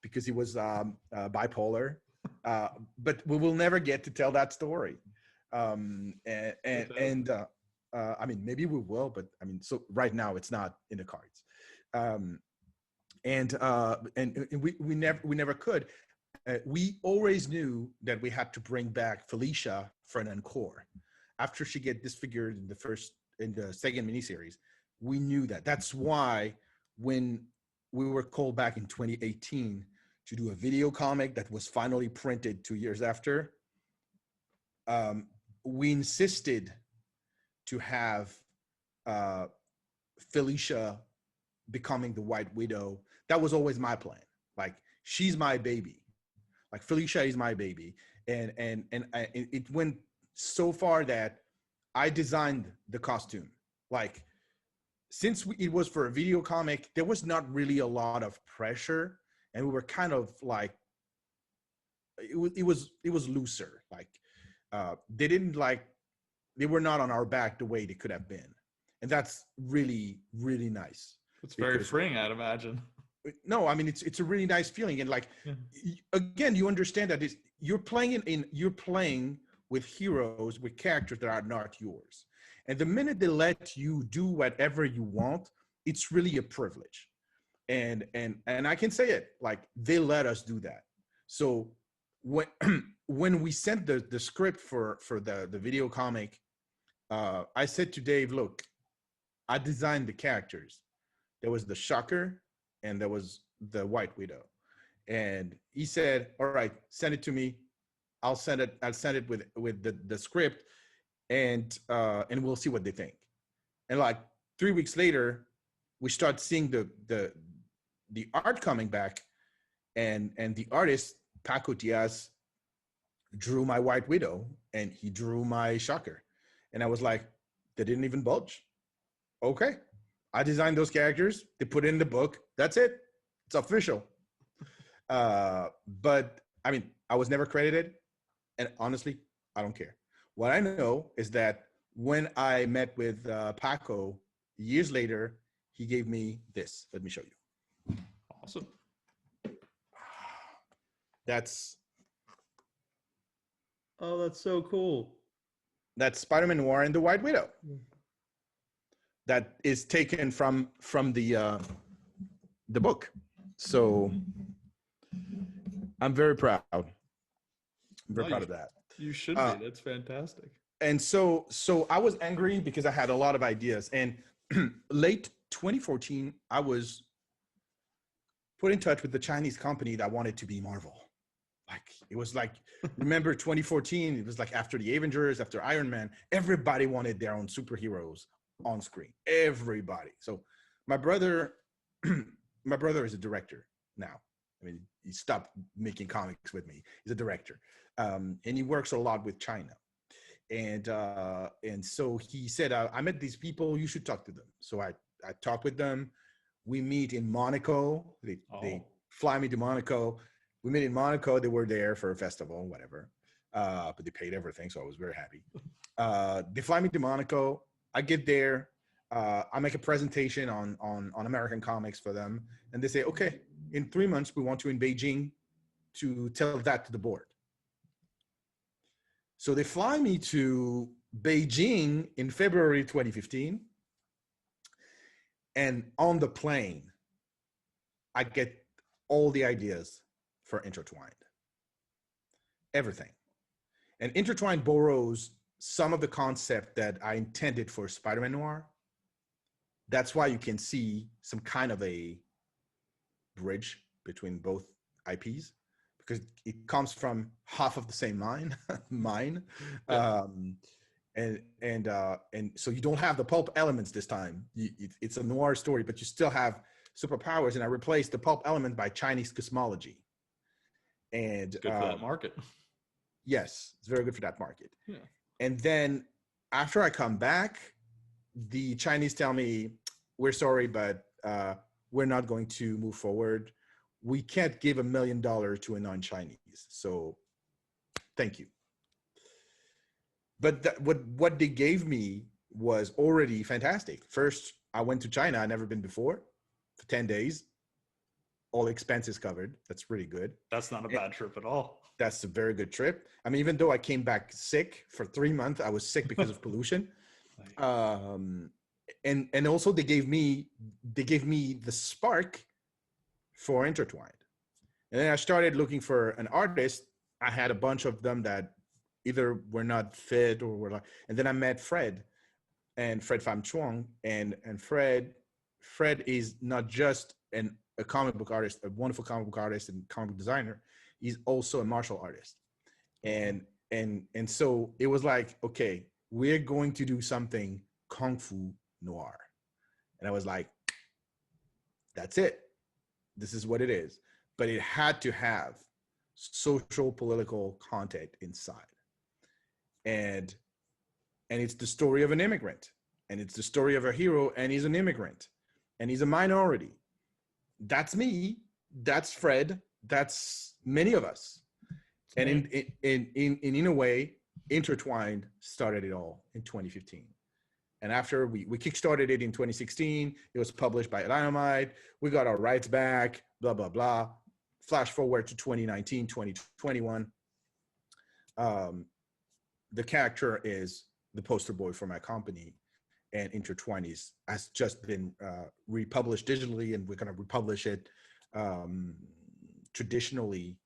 because he was bipolar. But we will never get to tell that story. Maybe we will, but so right now it's not in the cards. We never could. We always knew that we had to bring back Felicia for an encore after she get disfigured in the second miniseries. We knew that. That's why when we were called back in 2018 to do a video comic that was finally printed 2 years after, we insisted to have Felicia becoming the White Widow. That was always my plan. Like, she's my baby. Like, Felicia is my baby. And it went so far that I designed the costume. Like, since it was for a video comic, there was not really a lot of pressure, and we were kind of like, it was looser. Like, they were not on our back the way they could have been, and that's really, really nice. It's very freeing, I'd imagine. No, it's a really nice feeling, and like, again, you understand that you're playing with heroes, with characters that are not yours, and the minute they let you do whatever you want, it's really a privilege. And I can say it, like, they let us do that. So when when we sent the script for the video comic, I said to Dave, look, I designed the characters. There was the Shocker and there was the White Widow. And he said, all right, send it to me. I'll send it with the script, and we'll see what they think. And like 3 weeks later, we start seeing the art coming back, and the artist Paco Diaz drew my White Widow and he drew my Shocker. And I was like, they didn't even budge. Okay. I designed those characters. They put it in the book. That's it. It's official. But I mean, I was never credited. And honestly, I don't care. What I know is that when I met with Paco years later, he gave me this. Let me show you. Awesome. Oh, that's so cool. That's Spider-Man Noir and the White Widow. That is taken from the book. So I'm very proud. I'm very proud of that. You should be. That's fantastic. And so I was angry because I had a lot of ideas. And late 2014, I was put in touch with the Chinese company that wanted to be Marvel. Like, it was like, remember 2014, it was like after the Avengers, after Iron Man, everybody wanted their own superheroes on screen. Everybody. So my brother is a director now. I mean, he stopped making comics with me. He's a director. And he works a lot with China. And so he said, I met these people, you should talk to them. So I talked with them. We meet in Monaco. They fly me to Monaco. We met in Monaco. They were there for a festival, whatever. But they paid everything, so I was very happy. They fly me to Monaco. I get there. I make a presentation on American comics for them. And they say, okay, in 3 months, we want you in Beijing to tell that to the board. So they fly me to Beijing in February 2015. And on the plane, I get all the ideas for Intertwined. Everything. And Intertwined borrows some of the concept that I intended for Spider-Man Noir. That's why you can see some kind of a bridge between both IPs, because it comes from half of the same mine. And so you don't have the pulp elements this time. It's a noir story, but you still have superpowers. And I replaced the pulp element by Chinese cosmology. And it's good for that market. Yes, it's very good for that market. Yeah. And then after I come back, the Chinese tell me, we're sorry, but we're not going to move forward. We can't give $1 million to a non-Chinese. So thank you. But what they gave me was already fantastic. First, I went to China. I'd never been before, for 10 days. All expenses covered. That's really good. That's not a bad trip at all. That's a very good trip. I mean, even though I came back sick for 3 months, I was sick because of pollution. And also they gave me the spark for Intertwined. And then I started looking for an artist. I had a bunch of them that either were not fit or were like, and then I met Fred Pham Chuang, and Fred is not just a comic book artist, a wonderful comic book artist and comic book designer. He's also a martial artist. And so it was like, okay, we're going to do something Kung Fu noir. And I was like, that's it. This is what it is. But it had to have social political content inside. And it's the story of an immigrant. And it's the story of a hero, and he's an immigrant. And he's a minority. That's me. That's Fred. That's many of us. And in a way, Intertwined started it all in 2015. And after we kickstarted it in 2016, it was published by Dynamite. We got our rights back, blah, blah, blah. Flash forward to 2019, 2021. The character is the poster boy for my company. and Intertwinies has just been republished digitally, and we're going to republish it traditionally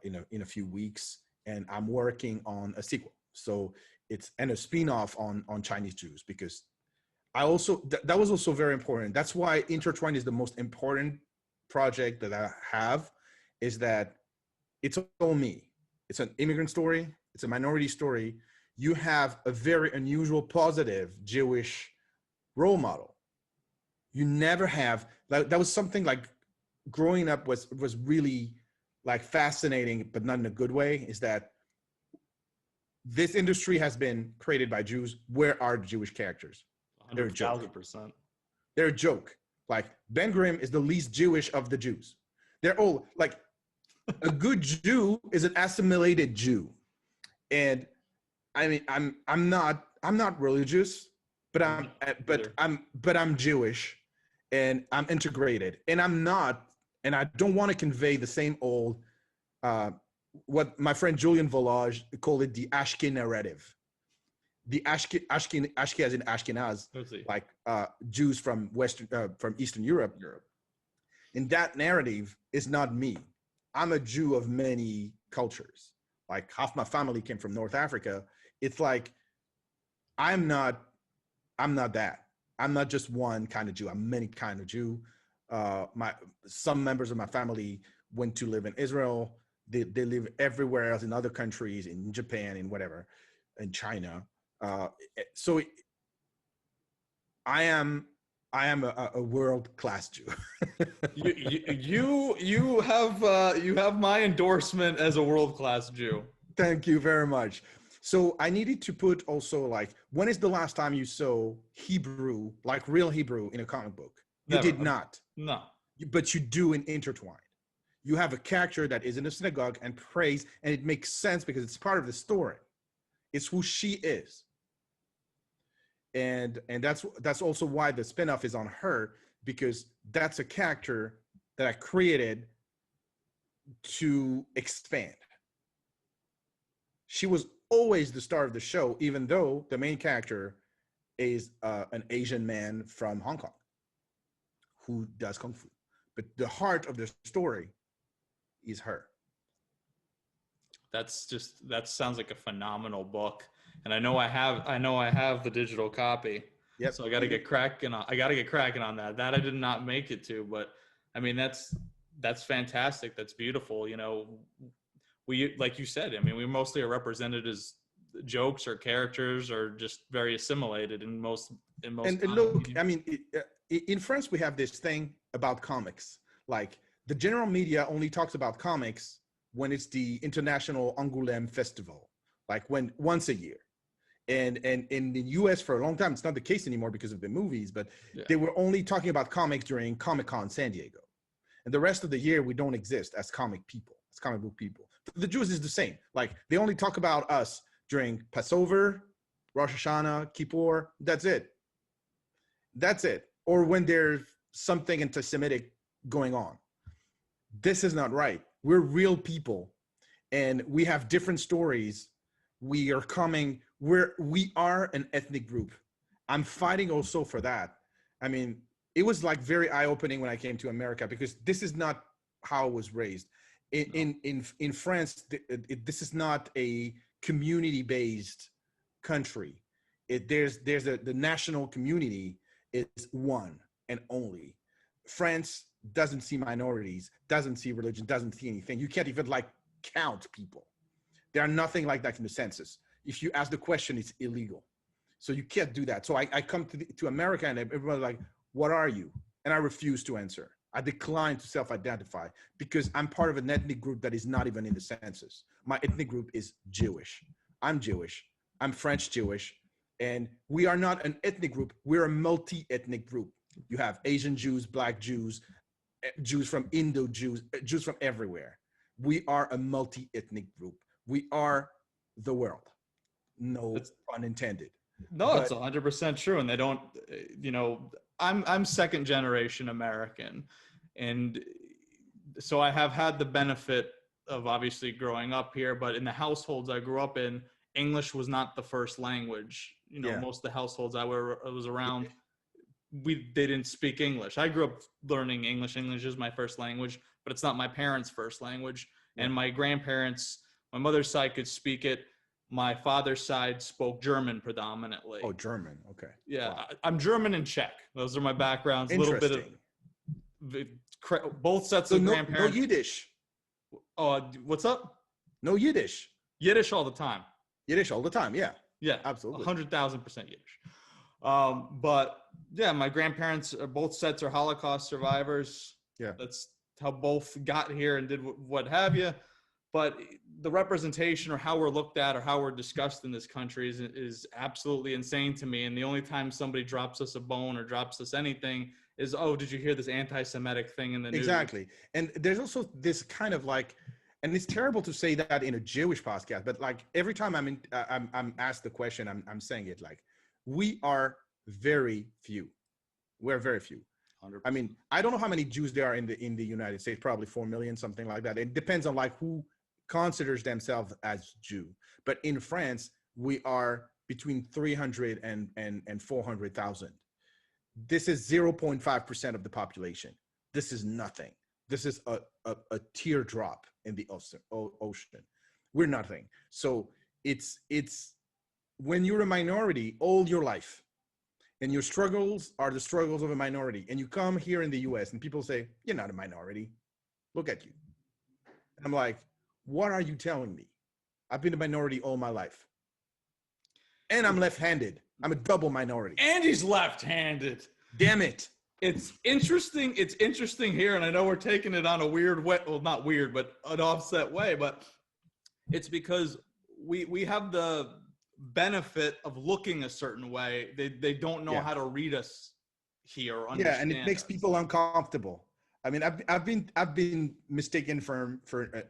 in a few weeks. And I'm working on a sequel, so it's a spin-off on Chinese Jews, because I also that was also very important. That's why Intertwined is the most important project that I have, is that it's all me. It's an immigrant story. It's a minority story. You have a very unusual, positive Jewish role model. You never have, like, that was something like growing up was really like fascinating, but not in a good way, is that this industry has been created by Jews. Where are the Jewish characters? They're a joke. 1,000%. They're a joke. Like, Ben Grimm is the least Jewish of the Jews. They're all like, a good Jew is an assimilated Jew. And I mean, I'm not religious, but I'm Jewish, and I'm integrated, and I don't want to convey the same old, what my friend Julian Volage called it, the Ashken narrative. The Ashken as in Ashkenaz, like Jews from Eastern Europe. And that narrative is not me. I'm a Jew of many cultures. Like, half my family came from North Africa. It's like, I'm not that. I'm not just one kind of Jew. I'm many kind of Jew. Some members of my family went to live in Israel. They live everywhere else, in other countries, in Japan, in whatever, in China. So I am a world-class Jew. you have my endorsement as a world-class Jew. Thank you very much. So I needed to put also, like, when is the last time you saw Hebrew, like real Hebrew, in a comic book? You Never. did not. No. But you do in Intertwined. You have a character that is in a synagogue and prays, and it makes sense because it's part of the story. It's who she is. And that's also why the spinoff is on her, because that's a character that I created to expand. She was always the star of the show, even though the main character is an Asian man from Hong Kong who does kung fu. But the heart of the story is her. That sounds like a phenomenal book. And I know I have the digital copy. Yep. So I got to get cracking on that. That I did not make it to, but I mean, that's fantastic. That's beautiful. You know, we, like you said, I mean, we mostly are represented as jokes or characters, or just very assimilated in most. And look, I mean, in France, we have this thing about comics. Like, the general media only talks about comics when it's the International Angoulême Festival, like once a year. And in the US for a long time, it's not the case anymore because of the movies, but they were only talking about comics during Comic-Con San Diego. And the rest of the year, we don't exist as comic people, as comic book people. The Jews is the same. Like, they only talk about us during Passover, Rosh Hashanah, Kippur. That's it. That's it. Or when there's something anti-Semitic going on. This is not right. We're real people, and we have different stories. We are an ethnic group. I'm fighting also for that. I mean, it was like very eye-opening when I came to America, because this is not how I was raised. In France, this is not a community-based country. The national community is one and only. France doesn't see minorities, doesn't see religion, doesn't see anything. You can't even like count people. There are nothing like that in the census. If you ask the question, it's illegal. So you can't do that. So I come to America, and everybody's like, what are you? And I refuse to answer. I decline to self-identify because I'm part of an ethnic group that is not even in the census. My ethnic group is Jewish. I'm Jewish. I'm French Jewish. And we are not an ethnic group. We're a multi-ethnic group. You have Asian Jews, Black Jews, Jews from Indo Jews, Jews from everywhere. We are a multi-ethnic group. We are the world. No pun intended. No, it's 100% true. And they don't, I'm second generation American. And so I have had the benefit of obviously growing up here, but in the households I grew up in, English was not the first language. know, most of the households I was around, they didn't speak English. I grew up learning English. English is my first language, but it's not my parents' first language. And my grandparents, my mother's side could speak it. My father's side spoke German predominantly. Oh, German. Okay. Yeah, Wow. I'm German and Czech. Those are my backgrounds. A little bit of both sets of grandparents. No Yiddish. Oh, what's up? No Yiddish. Yiddish all the time. Yiddish all the time. Yeah. Yeah, absolutely. 100,000% Yiddish. But yeah, my grandparents, both sets are Holocaust survivors. Yeah. That's how both got here and did what have you. But the representation or how we're looked at or how we're discussed in this country is absolutely insane to me. And the only time somebody drops us a bone or drops us anything is, oh, did you hear this anti-Semitic thing in the news? Exactly. And there's also this kind of like, and it's terrible to say that in a Jewish podcast, but like every time I'm asked the question, I'm saying it like, we are very few. We're very few. 100%. I mean, I don't know how many Jews there are in the United States, probably 4 million, something like that. It depends on like who considers themselves as Jew. But in France, we are between 300 and 400,000. This is 0.5% of the population. This is nothing. This is a teardrop in the ocean. We're nothing. So it's when you're a minority all your life, and your struggles are the struggles of a minority, and you come here in the US and people say, you're not a minority. Look at you. And I'm like, what are you telling me? I've been a minority all my life. And I'm left-handed. I'm a double minority. And he's left-handed. Damn it. It's interesting. It's interesting here, and I know we're taking it on a weird way. Well, not weird, but an offset way. But it's because we have the benefit of looking a certain way. They don't know how to read us here or understand. Yeah, and it makes people uncomfortable. I mean, I've been mistaken for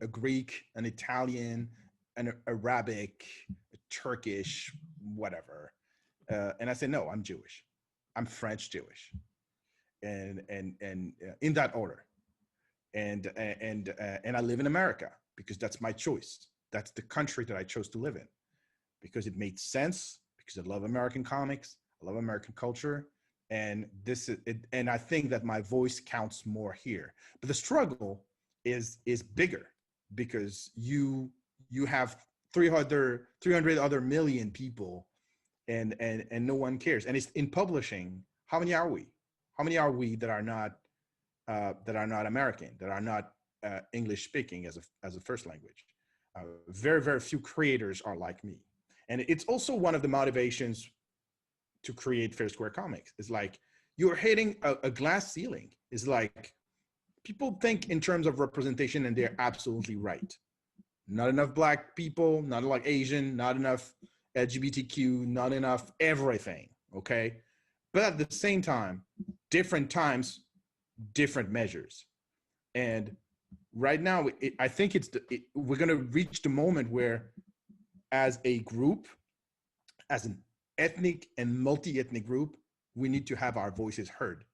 a Greek, an Italian, an Arabic, a Turkish, whatever, and I say no, I'm Jewish. I'm French Jewish, and in that order, and I live in America because that's my choice. That's the country that I chose to live in because it made sense. Because I love American comics, I love American culture. And this is it, and I think that my voice counts more here. But the struggle is bigger because you have 300 other million people, and no one cares. And it's in publishing. How many are we? How many are we that are not American, that are not English speaking as a first language? Very, very few creators are like me, and it's also one of the motivations to create FairSquare Comics. It's like you're hitting a glass ceiling. It's like people think in terms of representation, and they're absolutely right. Not enough Black people, not like Asian, not enough LGBTQ, not enough everything, okay? But at the same time, different times, different measures. And right now, I think we're gonna reach the moment where as a group, as an ethnic and multi-ethnic group, we need to have our voices heard.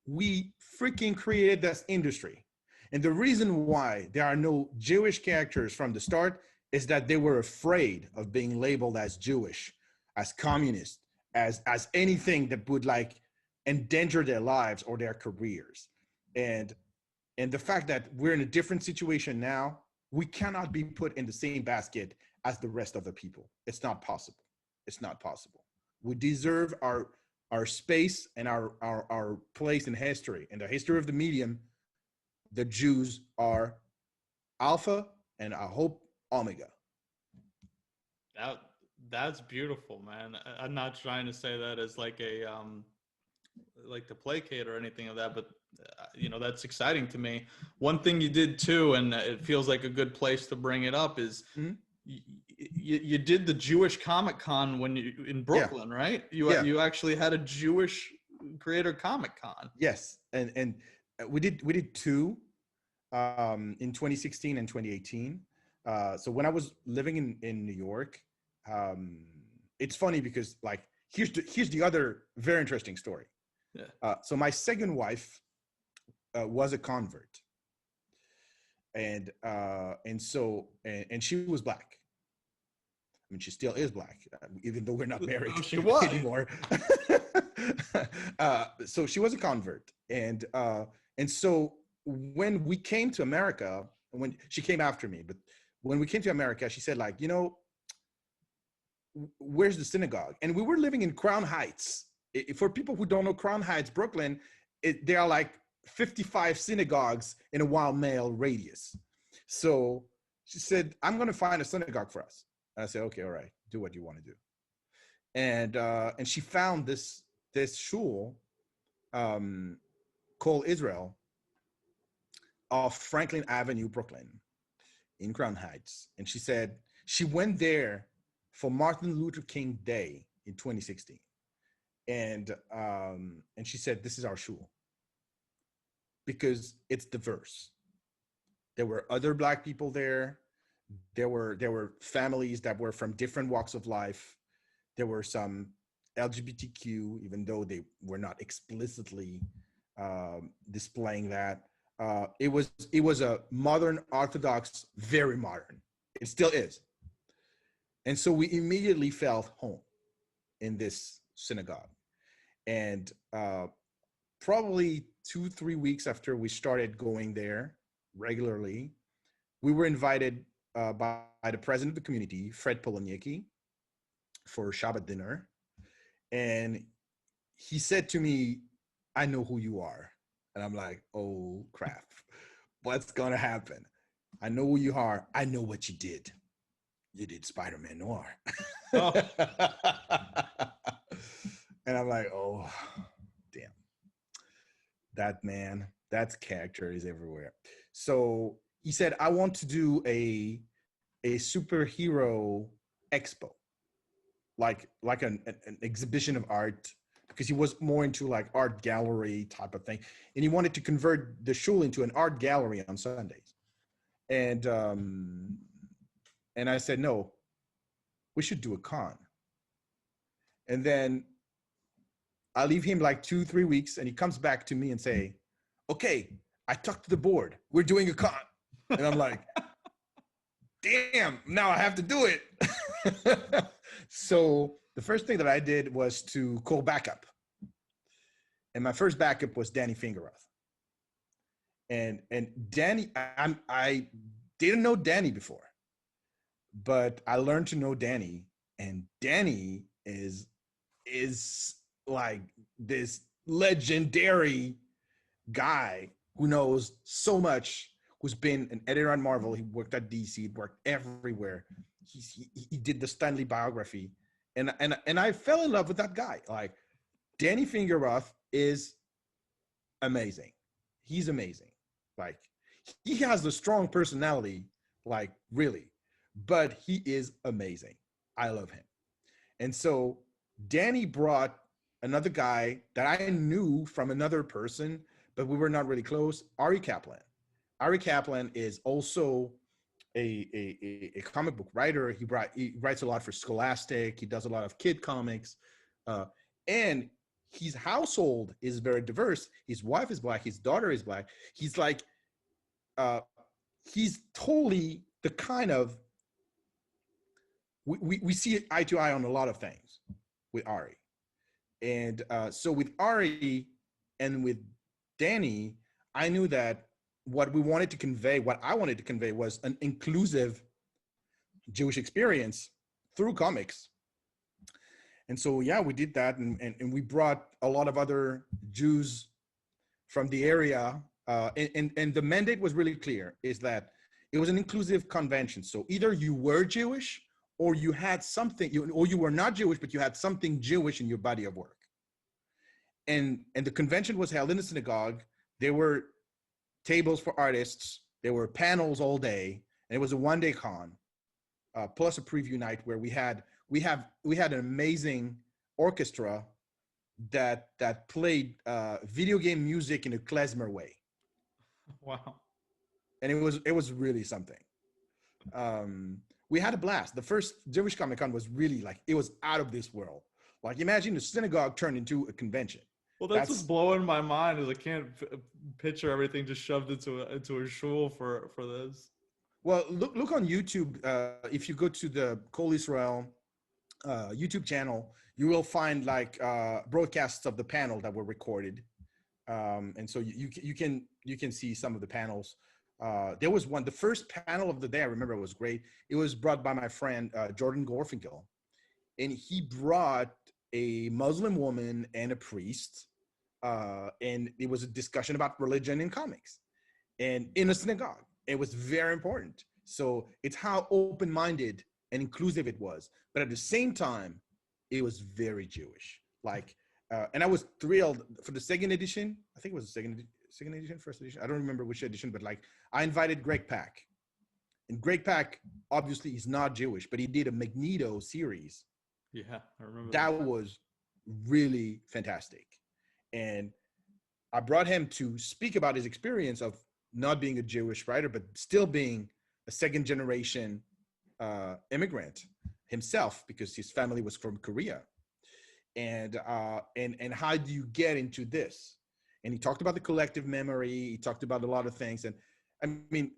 We freaking created this industry. And the reason why there are no Jewish characters from the start is that they were afraid of being labeled as Jewish, as communist, as anything that would like endanger their lives or their careers. And the fact that we're in a different situation now, we cannot be put in the same basket as the rest of the people. It's not possible. It's not possible. We deserve our space and our place in history. In the history of the medium, the Jews are alpha and I hope omega. That's beautiful, man. I'm not trying to say that as like a like to placate or anything of that, but you know, that's exciting to me. One thing you did too, and it feels like a good place to bring it up, is you did the Jewish Comic Con when you in Brooklyn, right? You actually had a Jewish creator Comic Con. Yes, and we did two in 2016 and 2018. So when I was living in New York, it's funny because like here's the other very interesting story. Yeah. So my second wife was a convert, and she was Black. mean, she still is black, even though we're not married she was anymore. So she was a convert, and so when we came to America, when she came after me, but when we came to America, she said, like, where's the synagogue? And we were living in Crown Heights. For people who don't know Crown Heights, Brooklyn, there are like 55 synagogues in a 1-mile radius. So she said, I'm going to find a synagogue for us. And I said, okay, all right, do what you want to do. And she found this shul called Israel off Franklin Avenue, Brooklyn, in Crown Heights. And she said she went there for Martin Luther King Day in 2016. And she said, this is our shul, because it's diverse. There were other Black people there. There were families that were from different walks of life. There were some LGBTQ, even though they were not explicitly displaying that. It was a modern Orthodox, very modern. It still is. And so we immediately felt home in this synagogue. And probably 2-3 weeks after we started going there regularly, we were invited by the president of the community, Fred Poloniecki, for Shabbat dinner. And he said to me, I know who you are. And I'm like, oh crap, what's gonna happen? I know who you are. I know what you did. You did Spider-Man Noir. Oh. And I'm like, oh, damn. That character is everywhere. So he said, I want to do a superhero expo, like an exhibition of art, because he was more into like art gallery type of thing. And he wanted to convert the shul into an art gallery on Sundays. And I said, no, we should do a con. And then I leave him like 2-3 weeks, and he comes back to me and say, okay, I talked to the board. We're doing a con. And I'm like, damn, now I have to do it. So the first thing that I did was to call backup. And my first backup was Danny Fingeroth. And Danny, I didn't know Danny before, but I learned to know Danny. And Danny is like this legendary guy who knows so much, who's been an editor on Marvel. He worked at DC, he worked everywhere. He did the Stanley biography. And I fell in love with that guy. Like, Danny Fingeroth is amazing. He's amazing. Like, he has a strong personality, like, really, but he is amazing. I love him. And so Danny brought another guy that I knew from another person, but we were not really close, Ari Kaplan. Ari Kaplan is also a comic book writer. He writes a lot for Scholastic. He does a lot of kid comics. And his household is very diverse. His wife is Black. His daughter is Black. He's like, he's totally the kind of, we see eye to eye on a lot of things with Ari. And so with Ari and with Danny, I knew that what I wanted to convey was an inclusive Jewish experience through comics. And so, yeah, we did that. And we brought a lot of other Jews from the area. And the mandate was really clear, is that it was an inclusive convention. So either you were Jewish or you had something, or you were not Jewish, but you had something Jewish in your body of work. And the convention was held in the synagogue. There were tables for artists. There were panels all day. And it was a one-day con, plus a preview night where we had an amazing orchestra that played video game music in a klezmer way. Wow. And it was really something. We had a blast. The first Jewish Comic Con was really like, it was out of this world. Like, imagine the synagogue turned into a convention. Well, that's what's blowing my mind, is I can't picture everything just shoved into a shul for this. Well, look on YouTube. If you go to the Cole Israel YouTube channel, you will find like broadcasts of the panel that were recorded, and so you can see some of the panels. There was one, the first panel of the day. I remember it was great. It was brought by my friend Jordan Gorfinkel, and he brought a Muslim woman and a priest, and it was a discussion about religion in comics, and in a synagogue. It was very important. So it's how open-minded and inclusive it was, but at the same time, it was very Jewish. Like, and I was thrilled for the second edition. I think it was the second edition, first edition. I don't remember which edition, but like I invited Greg Pak, and Greg Pak obviously is not Jewish, but he did a Magneto series. Yeah, I remember that was really fantastic. And I brought him to speak about his experience of not being a Jewish writer, but still being a second generation immigrant himself, because his family was from Korea. And how do you get into this? And he talked about the collective memory. He talked about a lot of things. And I mean,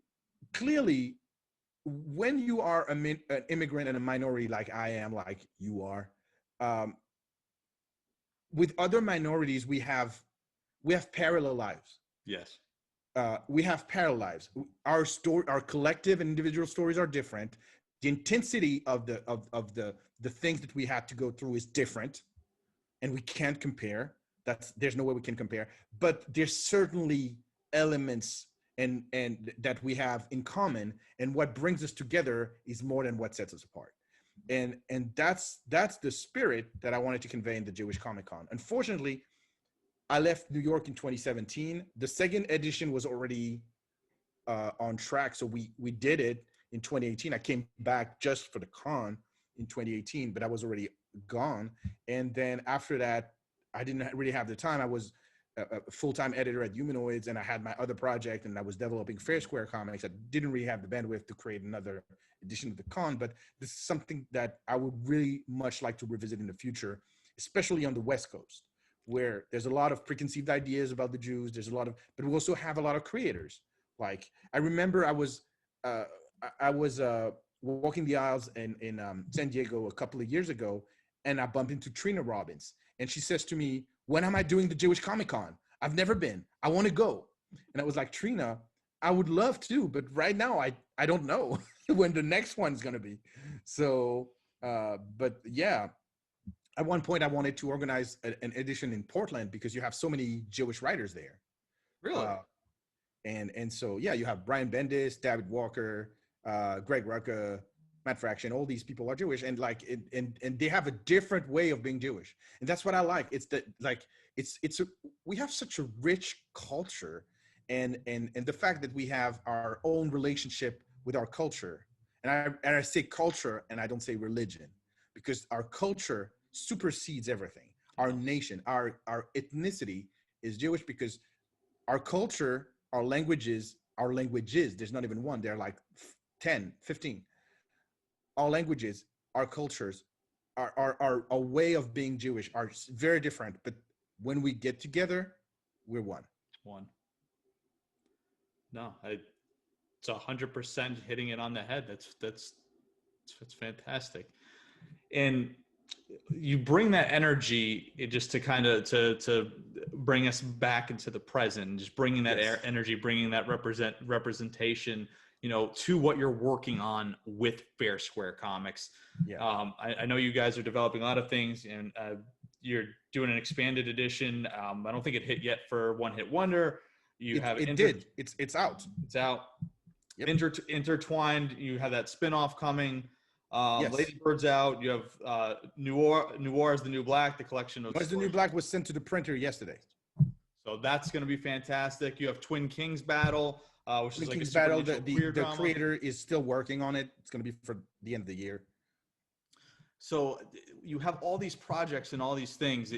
clearly, when you are an immigrant and a minority like I am, like you are, with other minorities, we have parallel lives. Yes. We have parallel lives. Our collective and individual stories are different. The intensity of the things that we had to go through is different, and we can't compare. There's no way we can compare. But there's certainly elements and that we have in common, and what brings us together is more than what sets us apart. And that's the spirit that I wanted to convey in the Jewish Comic Con. Unfortunately, I left New York in 2017. The second edition was already on track, so we did it in 2018. I came back just for the con in 2018, but I was already gone. And then after that, I didn't really have the time. I was a full-time editor at Humanoids, and I had my other project, and I was developing FairSquare Comics. I didn't really have the bandwidth to create another edition of the con, but this is something that I would really much like to revisit in the future, especially on the West Coast, where there's a lot of preconceived ideas about the Jews. There's a lot of, but we also have a lot of creators. Like I remember I was walking the aisles in San Diego a couple of years ago, and I bumped into Trina Robbins, and she says to me, "When am I doing the Jewish Comic Con? I've never been. I want to go." And I was like, "Trina, I would love to, but right now I don't know when the next one's gonna be." So, but yeah. At one point, I wanted to organize an edition in Portland because you have so many Jewish writers there. Really? And so, yeah, you have Brian Bendis, David Walker, Greg Rucka, Matt Fraction. All these people are Jewish, and like, and they have a different way of being Jewish, and that's what I like. It's that like we have such a rich culture, and the fact that we have our own relationship with our culture, and I say culture, and I don't say religion, because our culture supersedes everything. Our nation, our ethnicity is Jewish, because our culture, our languages, there's not even one, they're like 10, 15. Our languages, our cultures, our way of being Jewish are very different, but when we get together, we're one. No, it's 100% hitting it on the head. That's fantastic. And you bring that energy just to kind of to bring us back into the present, just bringing that energy, bringing that representation, to what you're working on with FairSquare Comics. Yeah. I know you guys are developing a lot of things, and you're doing an expanded edition. I don't think it hit yet for One Hit Wonder. It's out. It's out. Yep. Intertwined. You have that spinoff coming. Yes. Lady Bird's out. You have Noir is the New Black, the collection of. Noir is the New Black was sent to the printer yesterday. So that's going to be fantastic. You have Twin Kings Battle, which is like Kings a Battle. The creator is still working on it. It's going to be for the end of the year. So you have all these projects and all these things.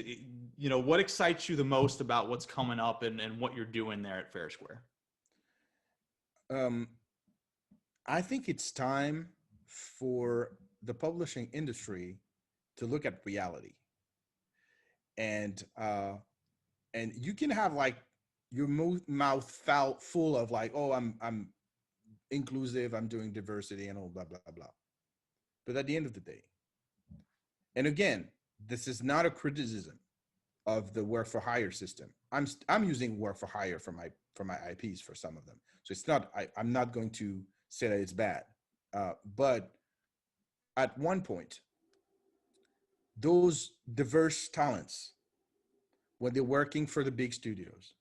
What excites you the most about what's coming up and what you're doing there at FairSquare? I think it's time for the publishing industry to look at reality, and you can have like your mouth full of like, oh, I'm inclusive, I'm doing diversity and all blah, blah, blah. But at the end of the day, and again, this is not a criticism of the work for hire system. I'm using work for hire for my IPs for some of them. So it's not, I'm not going to say that it's bad. But at one point, those diverse talents, when they're working for the big studios,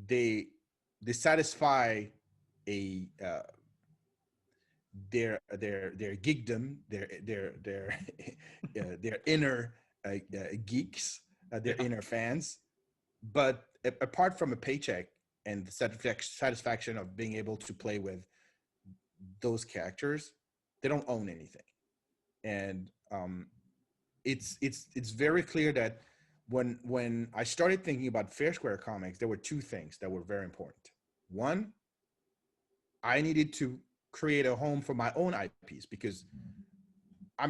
they satisfy a their geekdom, their inner geeks, their inner fans. But apart from a paycheck and the satisfaction of being able to play with those characters, they don't own anything. And it's very clear that when I started thinking about FairSquare Comics, there were two things that were very important. One, I needed to create a home for my own IPs, because I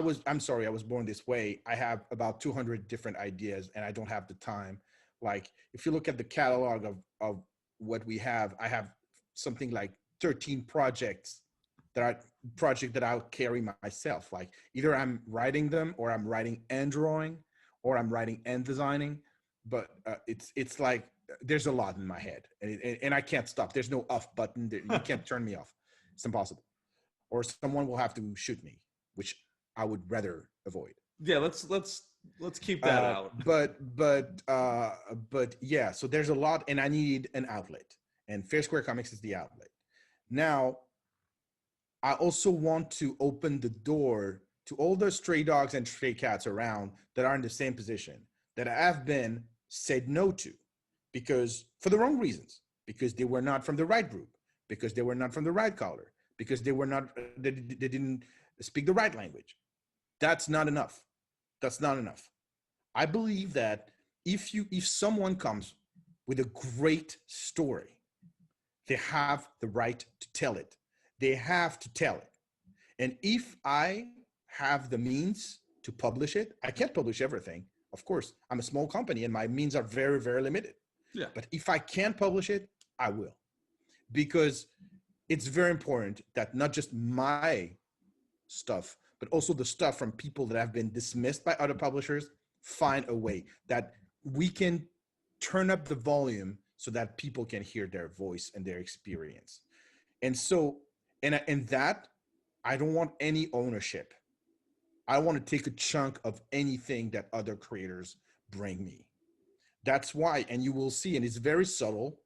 was born this way. I have about 200 different ideas and I don't have the time. Like, if you look at the catalog of what we have, I have something like 13 projects that I'll carry myself. Like, either I'm writing them, or I'm writing and drawing, or I'm writing and designing. But it's like, there's a lot in my head, and I can't stop. There's no off button. You can't turn me off. It's impossible. Or someone will have to shoot me, which I would rather avoid. Yeah, let's keep that out. But yeah, so there's a lot, and I need an outlet, and FairSquare Comics is the outlet. Now, I also want to open the door to all the stray dogs and stray cats around that are in the same position that I have been said no to, because for the wrong reasons, because they were not from the right group, because they were not from the right color, because they didn't speak the right language. That's not enough. That's not enough. I believe that if someone comes with a great story, they have the right to tell it. They have to tell it. And if I have the means to publish it, I can't publish everything. Of course, I'm a small company and my means are very, very limited. Yeah. But if I can publish it, I will. Because it's very important that not just my stuff, but also the stuff from people that have been dismissed by other publishers, find a way that we can turn up the volume so that people can hear their voice and their experience. And so, and that, I don't want any ownership. I want to take a chunk of anything that other creators bring me. That's why, and you will see, and it's very subtle.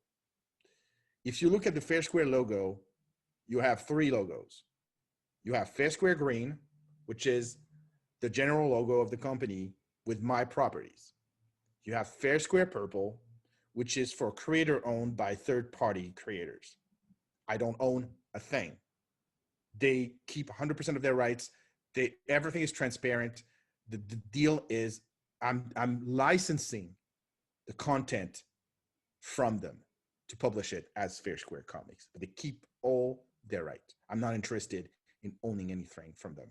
If you look at the FairSquare logo, you have three logos. You have FairSquare Green, which is the general logo of the company with my properties. You have FairSquare Purple, which is for creator owned by third-party creators. I don't own a thing. They keep 100% of their rights. Everything is transparent. The deal is I'm licensing the content from them to publish it as FairSquare Comics, but they keep all their rights. I'm not interested in owning anything from them.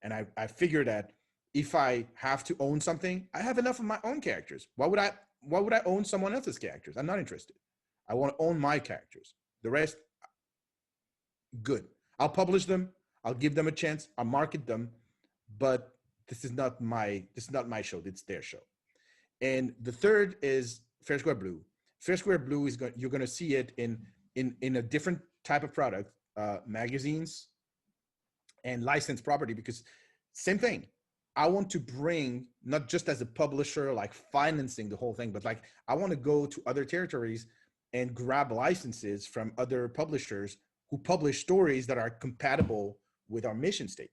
And I figure that if I have to own something, I have enough of my own characters. Why would I own someone else's characters? I'm not interested. I want to own my characters. The rest, good. I'll publish them. I'll give them a chance. I'll market them, but this is not my show. It's their show. And the third is FairSquare Blue. FairSquare Blue you're going to see it in a different type of product, magazines and licensed property, because same thing. I want to bring, not just as a publisher, like financing the whole thing, but like I want to go to other territories and grab licenses from other publishers who publish stories that are compatible with our mission statement.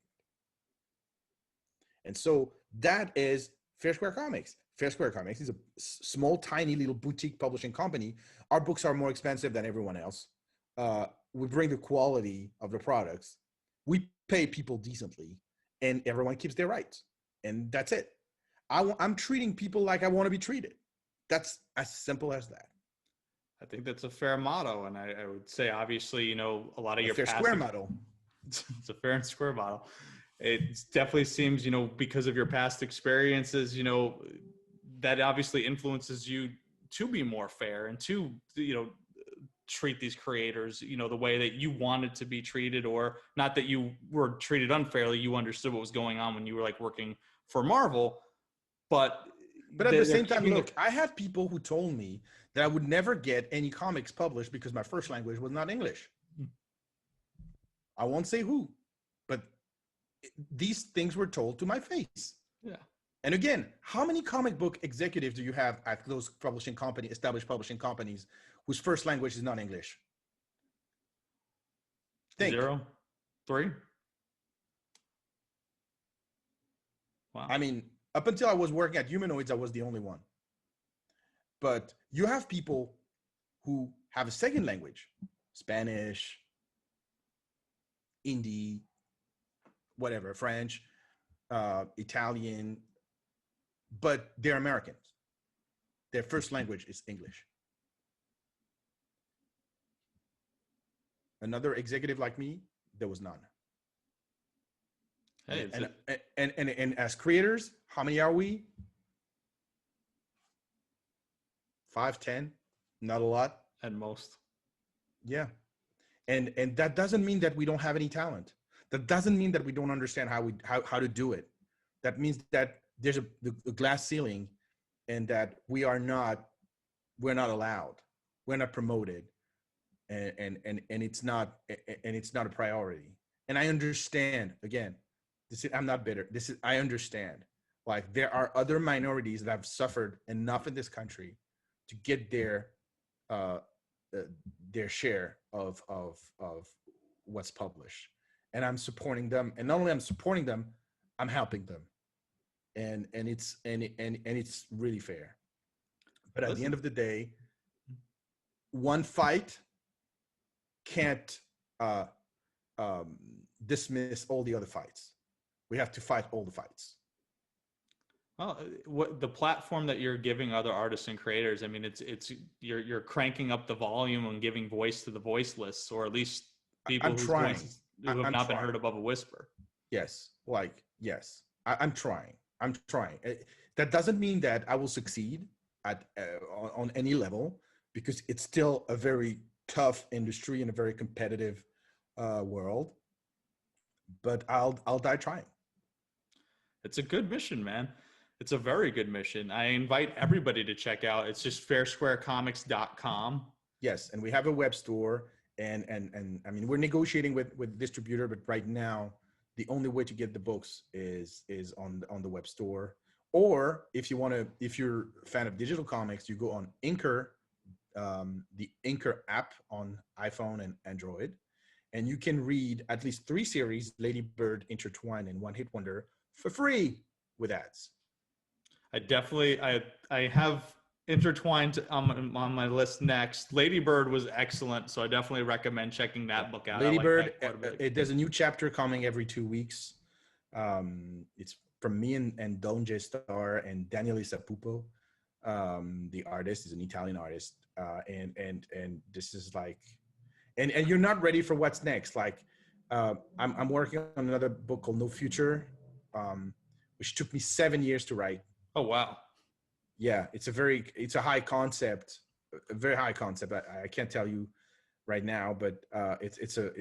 And so that is FairSquare Comics. FairSquare Comics is a small, tiny little boutique publishing company. Our books are more expensive than everyone else. We bring the quality of the products. We pay people decently, and everyone keeps their rights. And that's it. I'm treating people like I want to be treated. That's as simple as that. I think that's a fair motto. And I would say, obviously, a lot of your fair square model. It's a fair and square model. It definitely seems, because of your past experiences, that obviously influences you to be more fair and to, treat these creators, you know, the way that you wanted to be treated, or not that you were treated unfairly. You understood what was going on when you were like working for Marvel, but at the same time, look, I had people who told me that I would never get any comics published because my first language was not English. I won't say who, but these things were told to my face. Yeah. And again, how many comic book executives do you have at those established publishing companies whose first language is not English? Think. 0, 3. Wow. I mean, up until I was working at Humanoids, I was the only one. But you have people who have a second language, Spanish, Hindi, whatever, French, Italian, but they're Americans. Their first language is English. Another executive like me, there was none. Hey, and as creators, how many are we? 5, 10, not a lot. At most. Yeah. And that doesn't mean that we don't have any talent. That doesn't mean that we don't understand how to do it. That means that there's a glass ceiling, and that we're not allowed, we're not promoted, and it's not a priority. And I understand, again, I'm not bitter. I understand. Like, there are other minorities that have suffered enough in this country to get their share of what's published, and I'm supporting them. And not only I'm supporting them, I'm helping them, and it's really fair. But at the end of the day, one fight can't dismiss all the other fights. We have to fight all the fights. Well, what the platform that you're giving other artists and creators, I mean, it's you're cranking up the volume and giving voice to the voiceless, or at least people who have not been heard above a whisper. Yes, yes, I'm trying. That doesn't mean that I will succeed on any level, because it's still a very tough industry and a very competitive world. But I'll die trying. It's a good mission, man. It's a very good mission. I invite everybody to check out. It's just FairSquareComics.com. Yes, and we have a web store, and I mean, we're negotiating with distributor, but right now the only way to get the books is on the web store. Or if you're a fan of digital comics, you go on Inker, the Inker app on iPhone and Android, and you can read at least 3 series, Lady Bird, Intertwined, and One Hit Wonder, for free with ads. I have Intertwined on my list next. Lady Bird was excellent, so I definitely recommend checking that book out. Lady Bird, there's a new chapter coming every 2 weeks. It's from me and Don J. Star and Daniele Sapupo. The artist is an Italian artist, and this is like, and you're not ready for what's next. Like, I'm working on another book called No Future, which took me 7 years to write. Oh, wow. Yeah, it's a high concept, a very high concept. I can't tell you right now, but it's a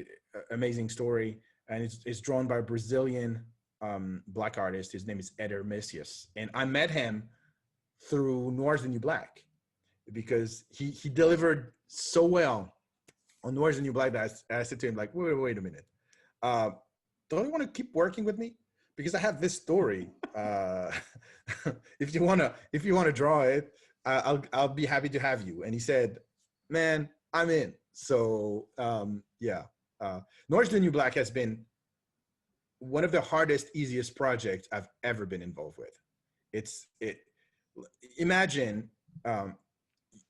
amazing story, and it's drawn by a Brazilian Black artist. His name is Eder Messias, and I met him through Noir's the New Black, because he delivered so well on Noir's the New Black that I said to him, like, wait a minute, don't you want to keep working with me? Because I have this story. If you wanna draw it, I'll be happy to have you. And he said, man, I'm in. So yeah, Noir's the New Black has been one of the hardest, easiest projects I've ever been involved with. Imagine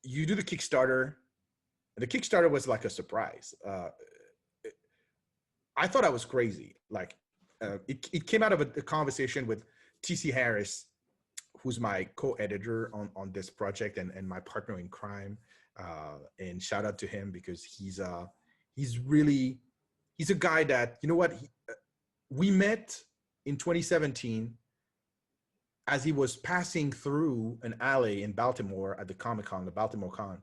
you do the Kickstarter. The Kickstarter was like a surprise. I thought I was crazy. Like, it came out of a conversation with T.C. Harris, who's my co-editor on this project and my partner in crime. And shout out to him, because he's a guy that, you know what, we met in 2017 as he was passing through an alley in Baltimore at the Comic-Con, the Baltimore Con.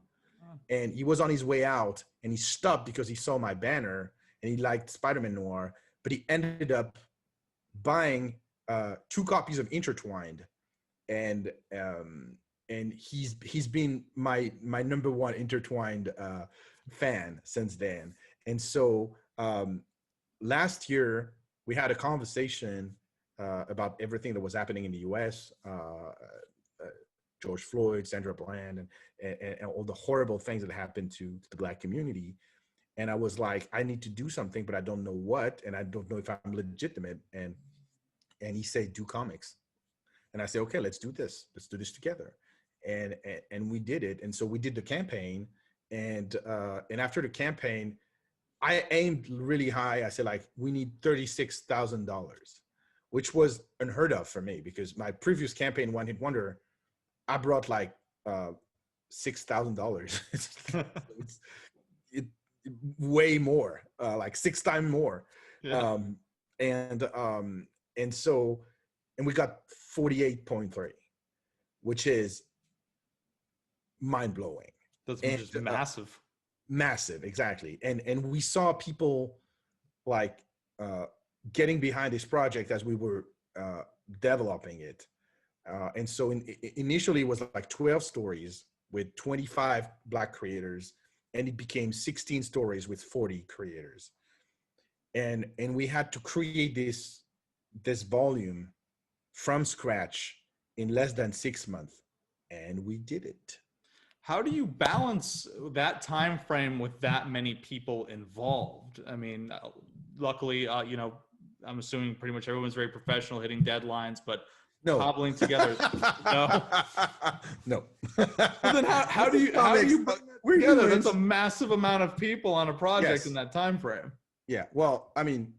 and he was on his way out, and he stopped because he saw my banner and he liked Spider-Man Noir, but he ended up buying 2 copies of Intertwined, and he's been my number one Intertwined fan since then. And so last year we had a conversation about everything that was happening in the U.S. George Floyd, Sandra Bland, and all the horrible things that happened to the Black community. And I was like, I need to do something, but I don't know what, and I don't know if I'm legitimate. And he said, do comics. And I said, okay, let's do this. Let's do this together. And we did it. And so we did the campaign. And after the campaign, I aimed really high. I said, like, we need $36,000, which was unheard of for me, because my previous campaign, One Hit Wonder, I brought like $6,000. It's way more, like 6 times more. Yeah. And so we got 48.3, which is mind blowing. That's just massive. Massive, exactly. And we saw people like getting behind this project as we were developing it. And so initially it was like 12 stories with 25 Black creators, and it became 16 stories with 40 creators. And we had to create this volume from scratch in less than 6 months, and we did it. How do you balance that time frame with that many people involved? I mean, luckily, you know, I'm assuming pretty much everyone's very professional, hitting deadlines, but no. cobbling together, no. No. Well, then how do you we're together? That's a massive amount of people on a project in that time frame. Yeah. Well, I mean,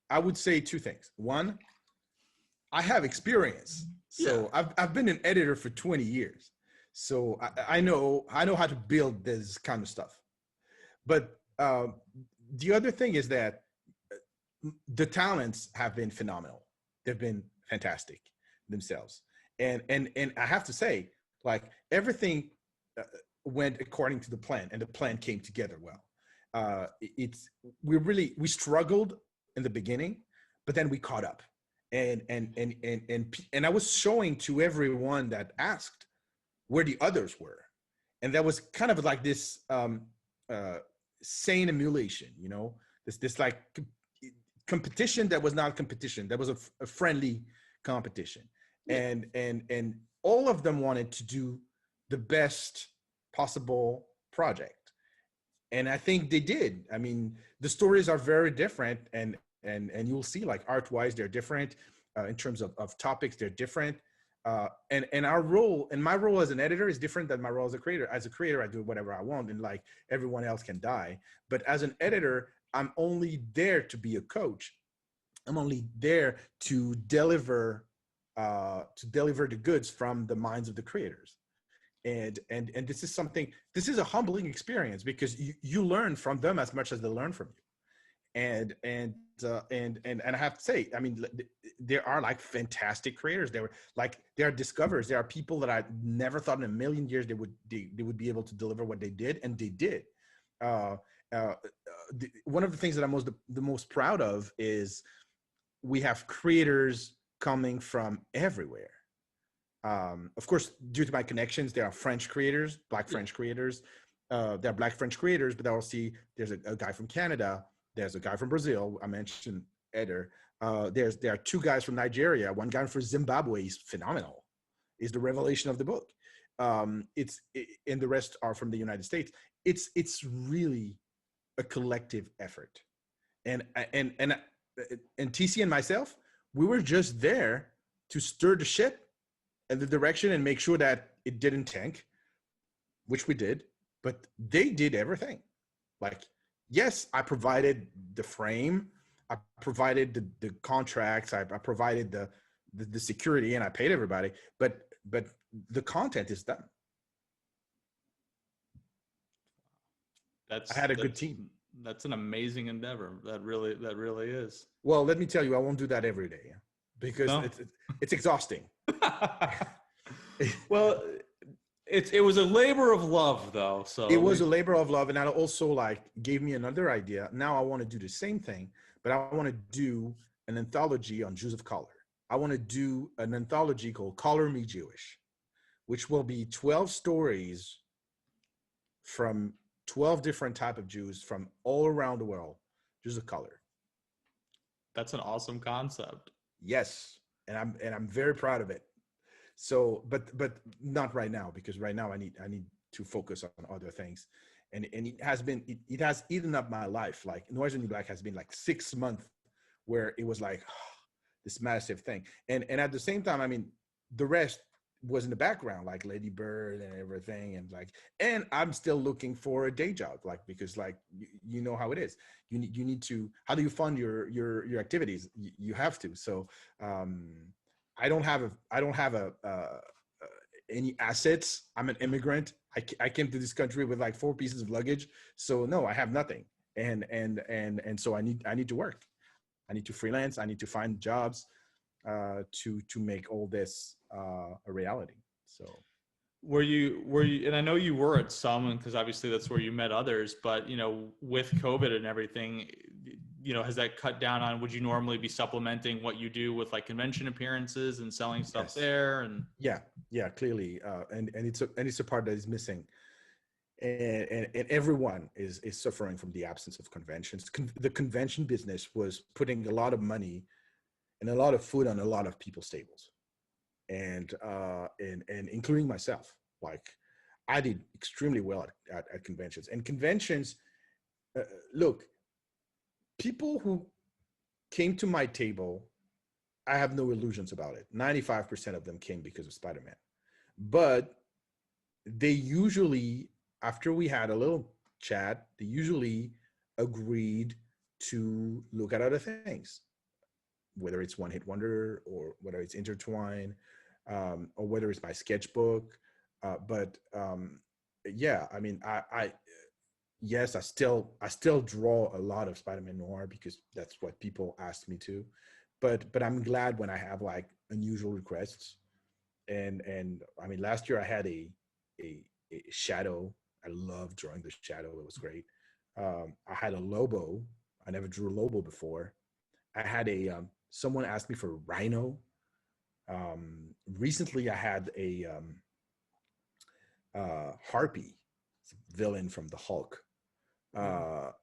I would say 2 things. One, I have experience. So I've been an editor for 20 years. So I know how to build this kind of stuff. But the other thing is that the talents have been phenomenal. They've been fantastic themselves. And I have to say, like, everything went according to the plan, and the plan came together well. We struggled in the beginning, but then we caught up. And I was showing to everyone that asked where the others were. And that was kind of like this sane emulation, you know, this like competition that was not competition. That was a friendly competition. Yeah. And all of them wanted to do the best possible project. And I think they did. I mean, the stories are very different, and you'll see, like, art-wise, they're different. In terms of topics, they're different. And our role, and my role as an editor is different than my role as a creator. As a creator, I do whatever I want, and like everyone else can die. But as an editor, I'm only there to be a coach. I'm only there to deliver the goods from the minds of the creators. And this is something, this is a humbling experience, because you learn from them as much as they learn from you. And I have to say, I mean, there are like fantastic creators. There are discoverers. There are people that I never thought in a million years they would be able to deliver what they did, and they did. One of the things that I'm the most proud of is we have creators coming from everywhere. Of course, due to my connections, there are French creators, Black French creators. There are Black French creators, but there's a guy from Canada. There's a guy from Brazil. I mentioned Eder. There are 2 guys from Nigeria. One guy from Zimbabwe. He's phenomenal. He's the revelation of the book. And the rest are from the United States. It's really a collective effort. And TC and myself, we were just there to stir the ship in the direction and make sure that it didn't tank, which we did. But they did everything. Like, yes, I provided the frame, I provided the contracts, I provided the security, and I paid everybody, but the content is done. I had a good team. That's an amazing endeavor. That really is. Well, let me tell you, I won't do that every day, because it's exhausting. Well, it was a labor of love though. So It at was a least labor of love, and that also like gave me another idea. Now I want to do the same thing, but I want to do an anthology on Jews of color. I want to do an anthology called Color Me Jewish, which will be 12 stories from 12 different type of Jews from all around the world, Jews of color. that's an awesome concept. Yes, and I'm very proud of it. So, but not right now, because right now I need to focus on other things, and it has eaten up my life. Like Noirs and New Black has been like 6 months where it was like this massive thing, and at the same time, I mean, the rest was in the background, like Lady Bird and everything, and I'm still looking for a day job, like, because like you know how it is. You need to, how do you fund your activities? You have to. So um I don't have any assets. I'm an immigrant. I came to this country with like 4 pieces of luggage. So no, I have nothing. And so I need to work. I need to freelance. I need to find jobs to make all this a reality. So Were you, and I know you were at some, because obviously that's where you met others, but with COVID and everything, has that cut down on, would you normally be supplementing what you do with like convention appearances and selling stuff yes, there? And yeah, clearly, and it's a part that is missing, and everyone is suffering from the absence of conventions. The convention business was putting a lot of money and a lot of food on a lot of people's tables, and including myself. Like, I did extremely well at conventions. And conventions, look, people who came to my table, I have no illusions about it. 95% of them came because of Spider-Man. But they usually, after we had a little chat, they usually agreed to look at other things, whether it's One Hit Wonder or whether it's Intertwine, or whether it's my sketchbook. But yeah, I mean, yes, I still draw a lot of Spider-Man Noir because that's what people ask me to. But I'm glad when I have like unusual requests. And I mean, last year I had a shadow. I love drawing the shadow. It was great. I had a Lobo. I never drew a Lobo before. I had a someone asked me for a Rhino. Recently, I had a Harpy, villain from the Hulk.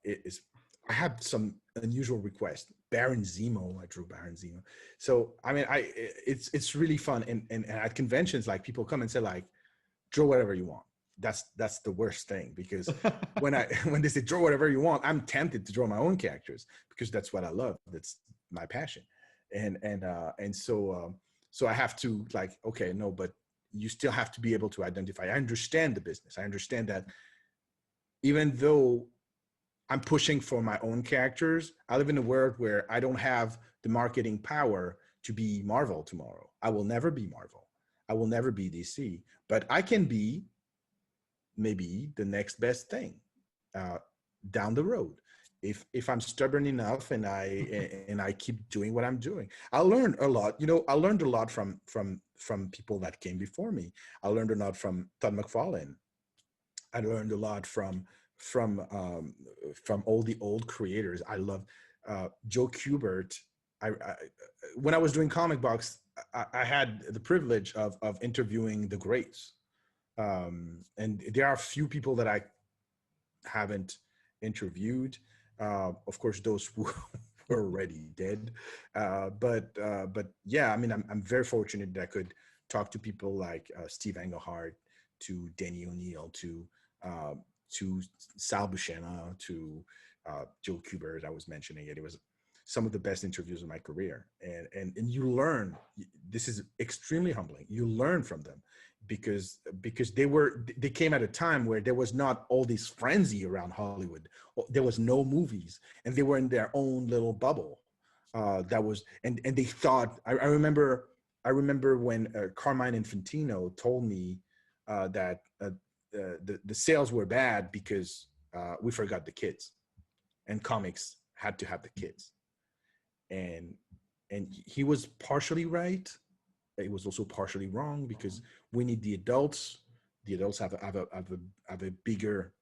It is. I have some unusual requests. Baron Zemo. I drew Baron Zemo. So I mean, it's really fun. And at conventions, like, people come and say like, draw whatever you want. That's the worst thing, because when they say draw whatever you want, I'm tempted to draw my own characters because that's what I love. That's my passion. And so I have to, like, okay, no, but you still have to be able to identify. I understand the business. I understand that even though I'm pushing for my own characters, I live in a world where I don't have the marketing power to be Marvel tomorrow. I will never be Marvel. I will never be DC, but I can be maybe the next best thing uh, down the road. If I'm stubborn enough and I keep doing what I'm doing, I learned a lot. I learned a lot from people that came before me. I learned a lot from Todd McFarlane. I learned a lot from all the old creators. I love Joe Kubert. I when I was doing comic box, I had the privilege of interviewing the greats, and there are a few people that I haven't interviewed. Of course, those who were already dead. But yeah, I mean, I'm very fortunate that I could talk to people like Steve Englehart, to Danny O'Neill, to Sal Buscema, to Joe Kubert. I was mentioning it. It was some of the best interviews of my career, and you learn. This is extremely humbling. You learn from them because they came at a time where there was not all this frenzy around Hollywood. There was no movies, and they were in their own little bubble. That was and they thought. I remember when Carmine Infantino told me that the sales were bad because we forgot the kids, and comics had to have the kids, and he was partially right. It was also partially wrong because we need the adults, The adults have a bigger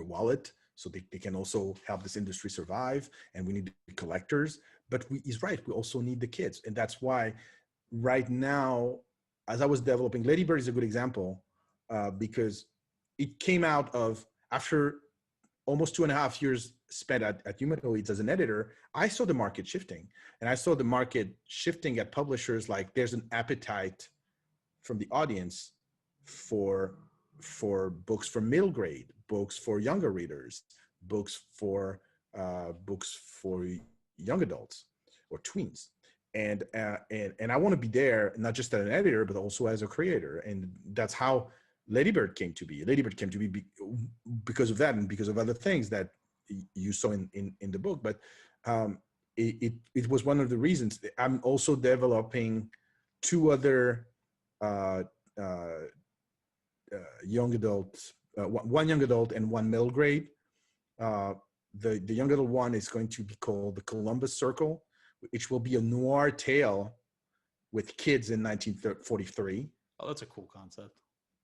wallet, so they can also help this industry survive. And we need the collectors, but he's right. We also need the kids, and that's why right now, as I was developing, Lady Bird is a good example, because it came out of after almost 2.5 years spent at Humanoids as an editor. I saw the market shifting, and I saw the market shifting at publishers. Like there's an appetite from the audience for books for middle grade, books for younger readers, books for young adults or tweens. And I want to be there, not just as an editor, but also as a creator. And that's how Lady Bird came to be. Lady Bird came to be because of that, and because of other things that you saw in the book. But it was one of the reasons. I'm also developing 2 other young adults, one young adult and 1 middle grade. The young adult one is going to be called the Columbus Circle, which will be a noir tale with kids in 1943. Oh, that's a cool concept.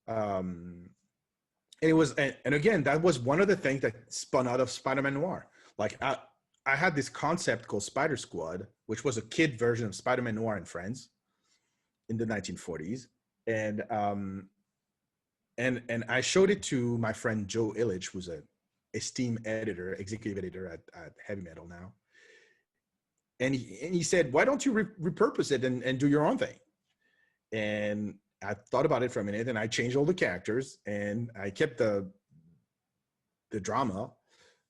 And it was, and again, that was one of the things that spun out of Spider-Man Noir. Like I had this concept called Spider Squad, which was a kid version of Spider-Man Noir and Friends in the 1940s. And I showed it to my friend Joe Illich, who's a esteemed editor, executive editor at Heavy Metal now. And he said, why don't you repurpose it and do your own thing? And I thought about it for a minute, and I changed all the characters, and I kept the drama,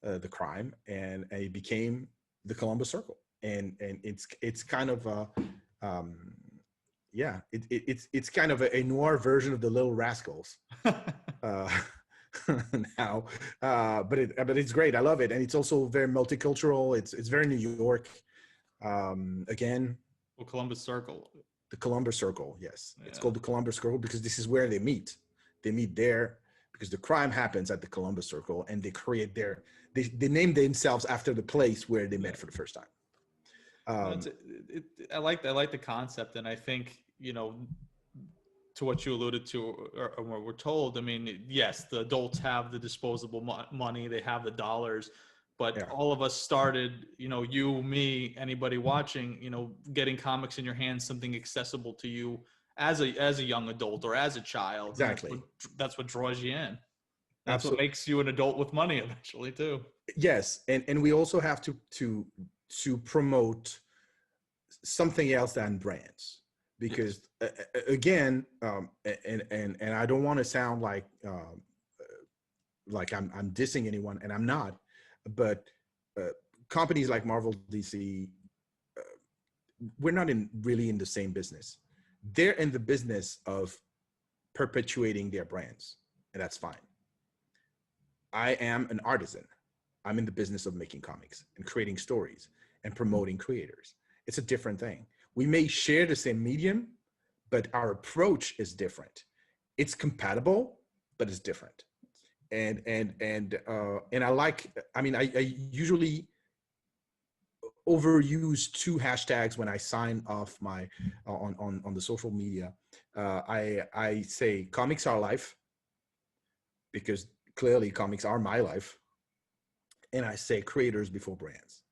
the crime, and it became the Columbus Circle. And it's kind of it's kind of a noir version of the Little Rascals now, but it's great. I love it, and it's also very multicultural. It's very New York. Again, well, Columbus Circle. The Columbus Circle, yes. Yeah. It's called the Columbus Circle because this is where they meet. They meet there because the crime happens at the Columbus Circle, and they create they name themselves after the place where they met for the first time. I like the concept, and I think, to what you alluded to or what we're told. I mean, yes, the adults have the disposable money, they have the dollars, but all of us started, you, me, anybody watching, getting comics in your hands, something accessible to you as a young adult or as a child. Exactly. That's what draws you in. That's Absolutely. what makes you an adult with money eventually too. Yes, and we also have to promote something else than brands, because again, and I don't want to sound like I'm dissing anyone, and I'm not, but companies like Marvel, DC, we're not really in the same business. They're in the business of perpetuating their brands, and that's fine. I am an artisan. I'm in the business of making comics and creating stories and promoting creators. It's a different thing. We may share the same medium, but our approach is different. It's compatible, but it's different. And I usually overuse 2 hashtags when I sign off my on the social media. I say comics are life, because clearly comics are my life, and I say creators before brands.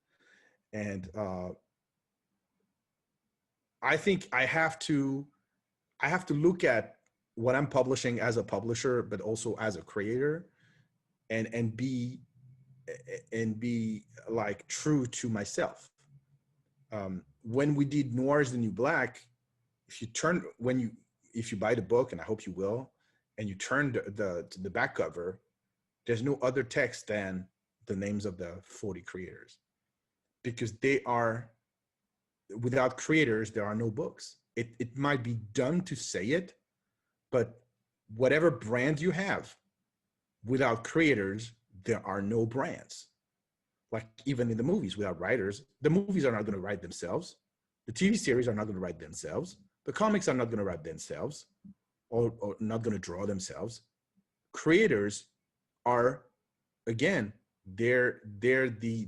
And I think I have to look at what I'm publishing as a publisher, but also as a creator, and be like true to myself. When we did Noir is the New Black, if you buy the book, and I hope you will, and you turn the back cover, there's no other text than the names of the 40 creators, because they are, without creators, there are no books. It might be dumb to say it, but whatever brand you have, without creators, there are no brands. Like even in the movies, without writers, the movies are not going to write themselves. The TV series are not going to write themselves. The comics are not going to write themselves, or not going to draw themselves. Creators are, again, they're the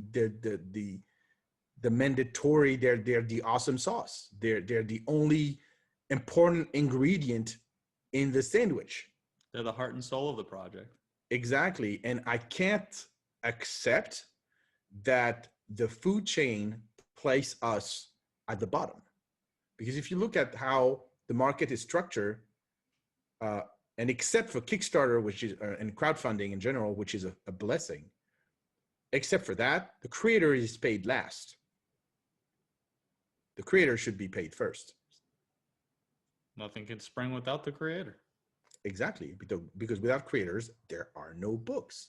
mandatory, they're the awesome sauce. They're the only important ingredient in the sandwich. They're the heart and soul of the project. Exactly. And I can't accept that the food chain place us at the bottom. Because if you look at how the market is structured, and except for Kickstarter, which is and crowdfunding in general, which is a blessing, except for that, the creator is paid last. The creator should be paid first. Nothing can spring without the creator. Exactly, because without creators, there are no books.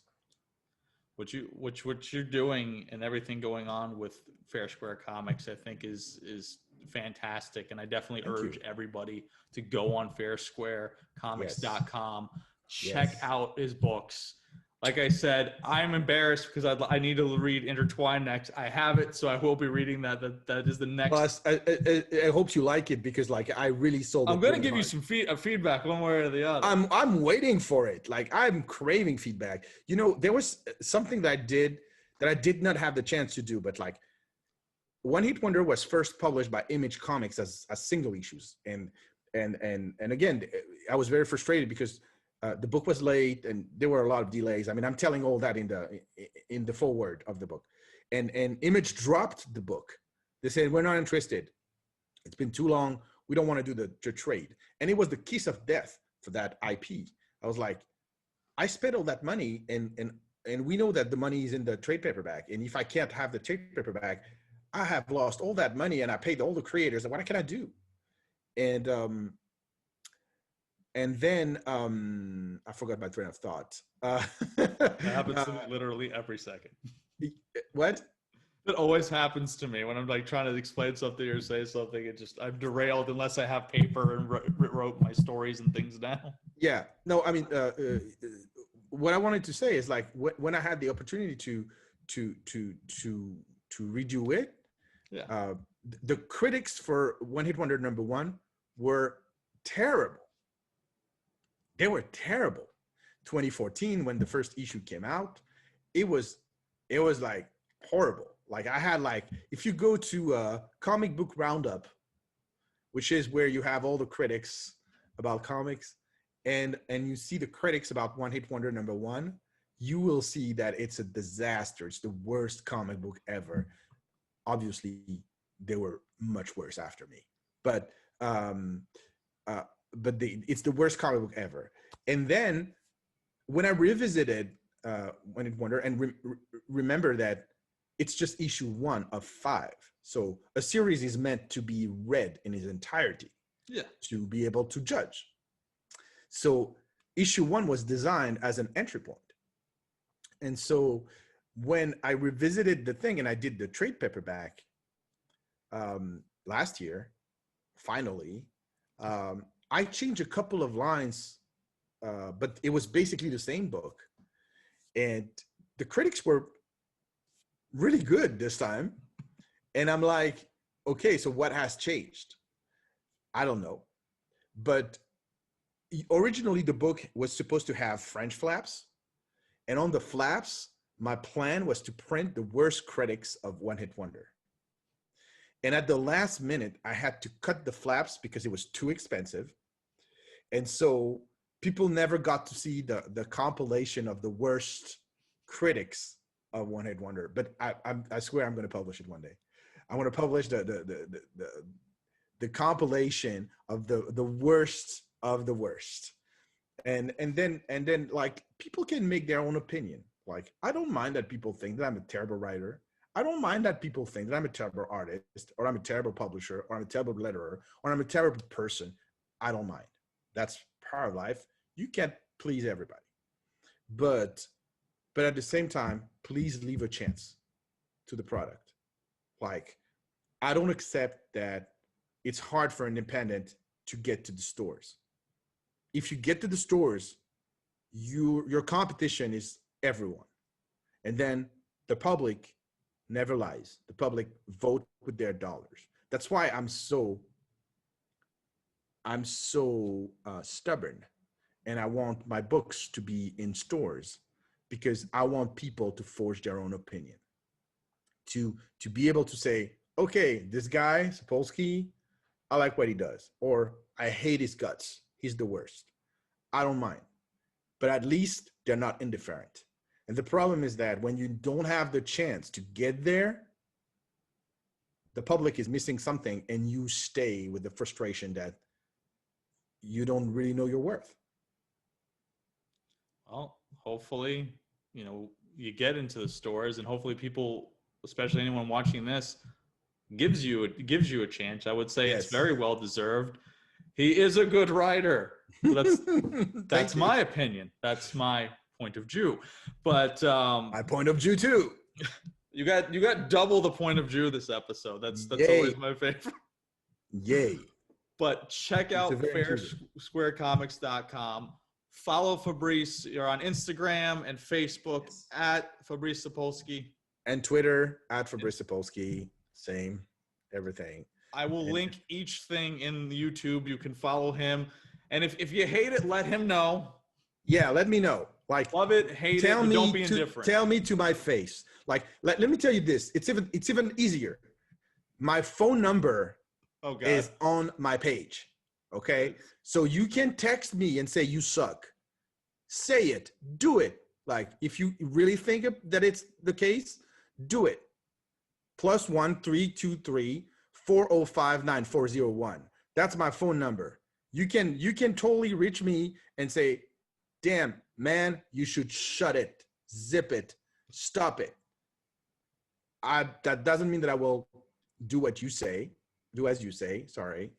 What you're doing and everything going on with FairSquare Comics, I think is fantastic, and I definitely urge everybody to go on FairSquareComics.com, check out his books. Like I said, I'm embarrassed because I need to read Intertwine next. I have it, so I will be reading that. That is the next. Plus, I hope you like it, because like I really sold it. I'm gonna give you some feedback one way or the other. I'm waiting for it. Like I'm craving feedback. You know, there was something that I did not have the chance to do, but like One Hit Wonder was first published by Image Comics as single issues, and again, I was very frustrated because the book was late and there were a lot of delays. I mean, I'm telling all that in the foreword of the book, and Image dropped the book. They said, we're not interested. It's been too long. We don't want to do the trade. And it was the kiss of death for that IP. I was like, I spent all that money, and we know that the money is in the trade paperback. And if I can't have the trade paperback, I have lost all that money, and I paid all the creators. What can I do? And then I forgot my train of thought. That happens to me literally every second. What? It always happens to me when I'm like trying to explain something or say something. I'm derailed unless I have paper and wrote my stories and things down. Yeah. No, I mean, what I wanted to say is like when I had the opportunity to redo it, yeah. The critics for One Hit Wonder #1 were terrible. They were terrible. 2014, when the first issue came out, it was like horrible. Like I had like, if you go to Comicbook Roundup, which is where you have all the critics about comics, and you see the critics about One Hit Wonder #1, you will see that it's a disaster. It's the worst comic book ever. Obviously, they were much worse after me, but it's the worst comic book ever. And then when I revisited One Hit Wonder and remember that it's just issue 1 of 5. So a series is meant to be read in its entirety, to be able to judge. So issue 1 was designed as an entry point. And so when I revisited the thing and I did the trade paperback last year, finally, I changed a couple of lines, but it was basically the same book. And the critics were really good this time. And I'm like, okay, so what has changed? I don't know. But originally the book was supposed to have French flaps. And on the flaps, my plan was to print the worst critics of One Hit Wonder. And at the last minute, I had to cut the flaps because it was too expensive. And so people never got to see the compilation of the worst critics of One Hit Wonder. But I swear I'm going to publish it one day. I want to publish the compilation of the worst of the worst. And then like people can make their own opinion. Like I don't mind that people think that I'm a terrible writer. I don't mind that people think that I'm a terrible artist, or I'm a terrible publisher, or I'm a terrible letterer, or I'm a terrible person. I don't mind. That's part of life. You can't please everybody. But at the same time, please leave a chance to the product. Like, I don't accept that it's hard for an independent to get to the stores. If you get to the stores, your competition is everyone. And then the public never lies. The public vote with their dollars. That's why I'm so stubborn, and I want my books to be in stores because I want people to forge their own opinion, to be able to say, okay, this guy Sapolsky, I like what he does, or I hate his guts, he's the worst. I don't mind. But at least they're not indifferent. And the problem is that when you don't have the chance to get there, the public is missing something, and you stay with the frustration that you don't really know your worth. Well, hopefully, you get into the stores, and hopefully people, especially anyone watching this, gives you a chance. I would say it's very well deserved. He is a good writer. So that's my opinion. That's my point of view. But my point of view too. You got double the point of view this episode. That's always my favorite. Yay. But check out FairSquareComics.com. Follow Fabrice. You're on Instagram and Facebook at Fabrice Sapolsky. And Twitter at Fabrice Sapolsky. Same, everything. I will link each thing in YouTube. You can follow him. And if you hate it, let him know. Yeah, let me know. Like, love it, hate it, but don't be indifferent. Tell me to my face. Like, let me tell you this. It's even easier. My phone number is on my page. Okay? So you can text me and say you suck. Say it. Do it. Like, if you really think that it's the case, do it. +1 323 405 9401. That's my phone number. You can totally reach me and say, damn, man, you should shut it, zip it, stop it. That doesn't mean that I will do as you say, sorry.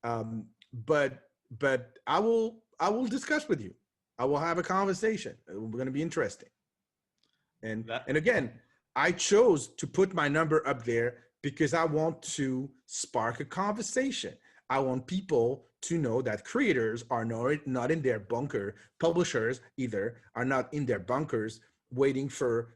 But I will discuss with you. I will have a conversation. We're going to be interesting. And again, I chose to put my number up there because I want to spark a conversation. I want people to know that creators are not in their bunker. Publishers either are not in their bunkers waiting for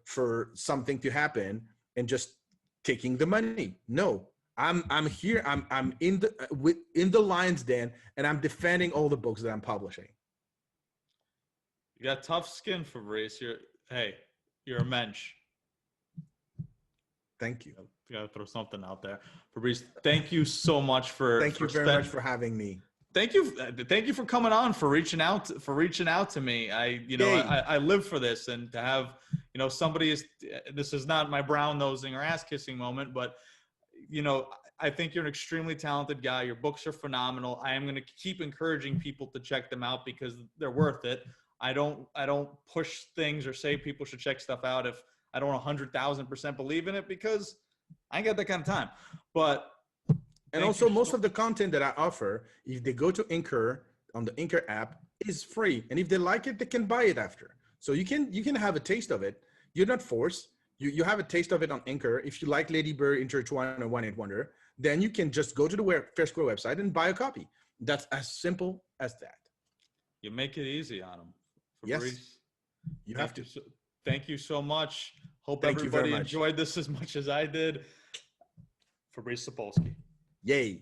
something to happen and just taking the money. No, I'm here. I'm in the lion's den, and I'm defending all the books that I'm publishing. You got tough skin, Fabrice. You're a mensch. Thank you. You gotta throw something out there, Fabrice. Thank you so much for. Thank you very much for having me. Thank you for coming on, for reaching out to me. I live for this, and to have somebody this is not my brown nosing or ass kissing moment, but I think you're an extremely talented guy. Your books are phenomenal. I am going to keep encouraging people to check them out because they're worth it. I don't push things or say people should check stuff out if I don't 100,000% believe in it, because I ain't got that kind of time. But and also most of the content that I offer, if they go to Anchor on the Anchor app, is free. And if they like it, they can buy it after. So you can have a taste of it. You're not forced. You have a taste of it on Anchor. If you like Lady Bird, Intertwine, or One Hit Wonder, then you can just go to the FairSquare website and buy a copy. That's as simple as that. You make it easy on them. Fabrice, yes, you have to. Thank you so much. Hope everybody enjoyed this as much as I did. Fabrice Sapolsky. Yay.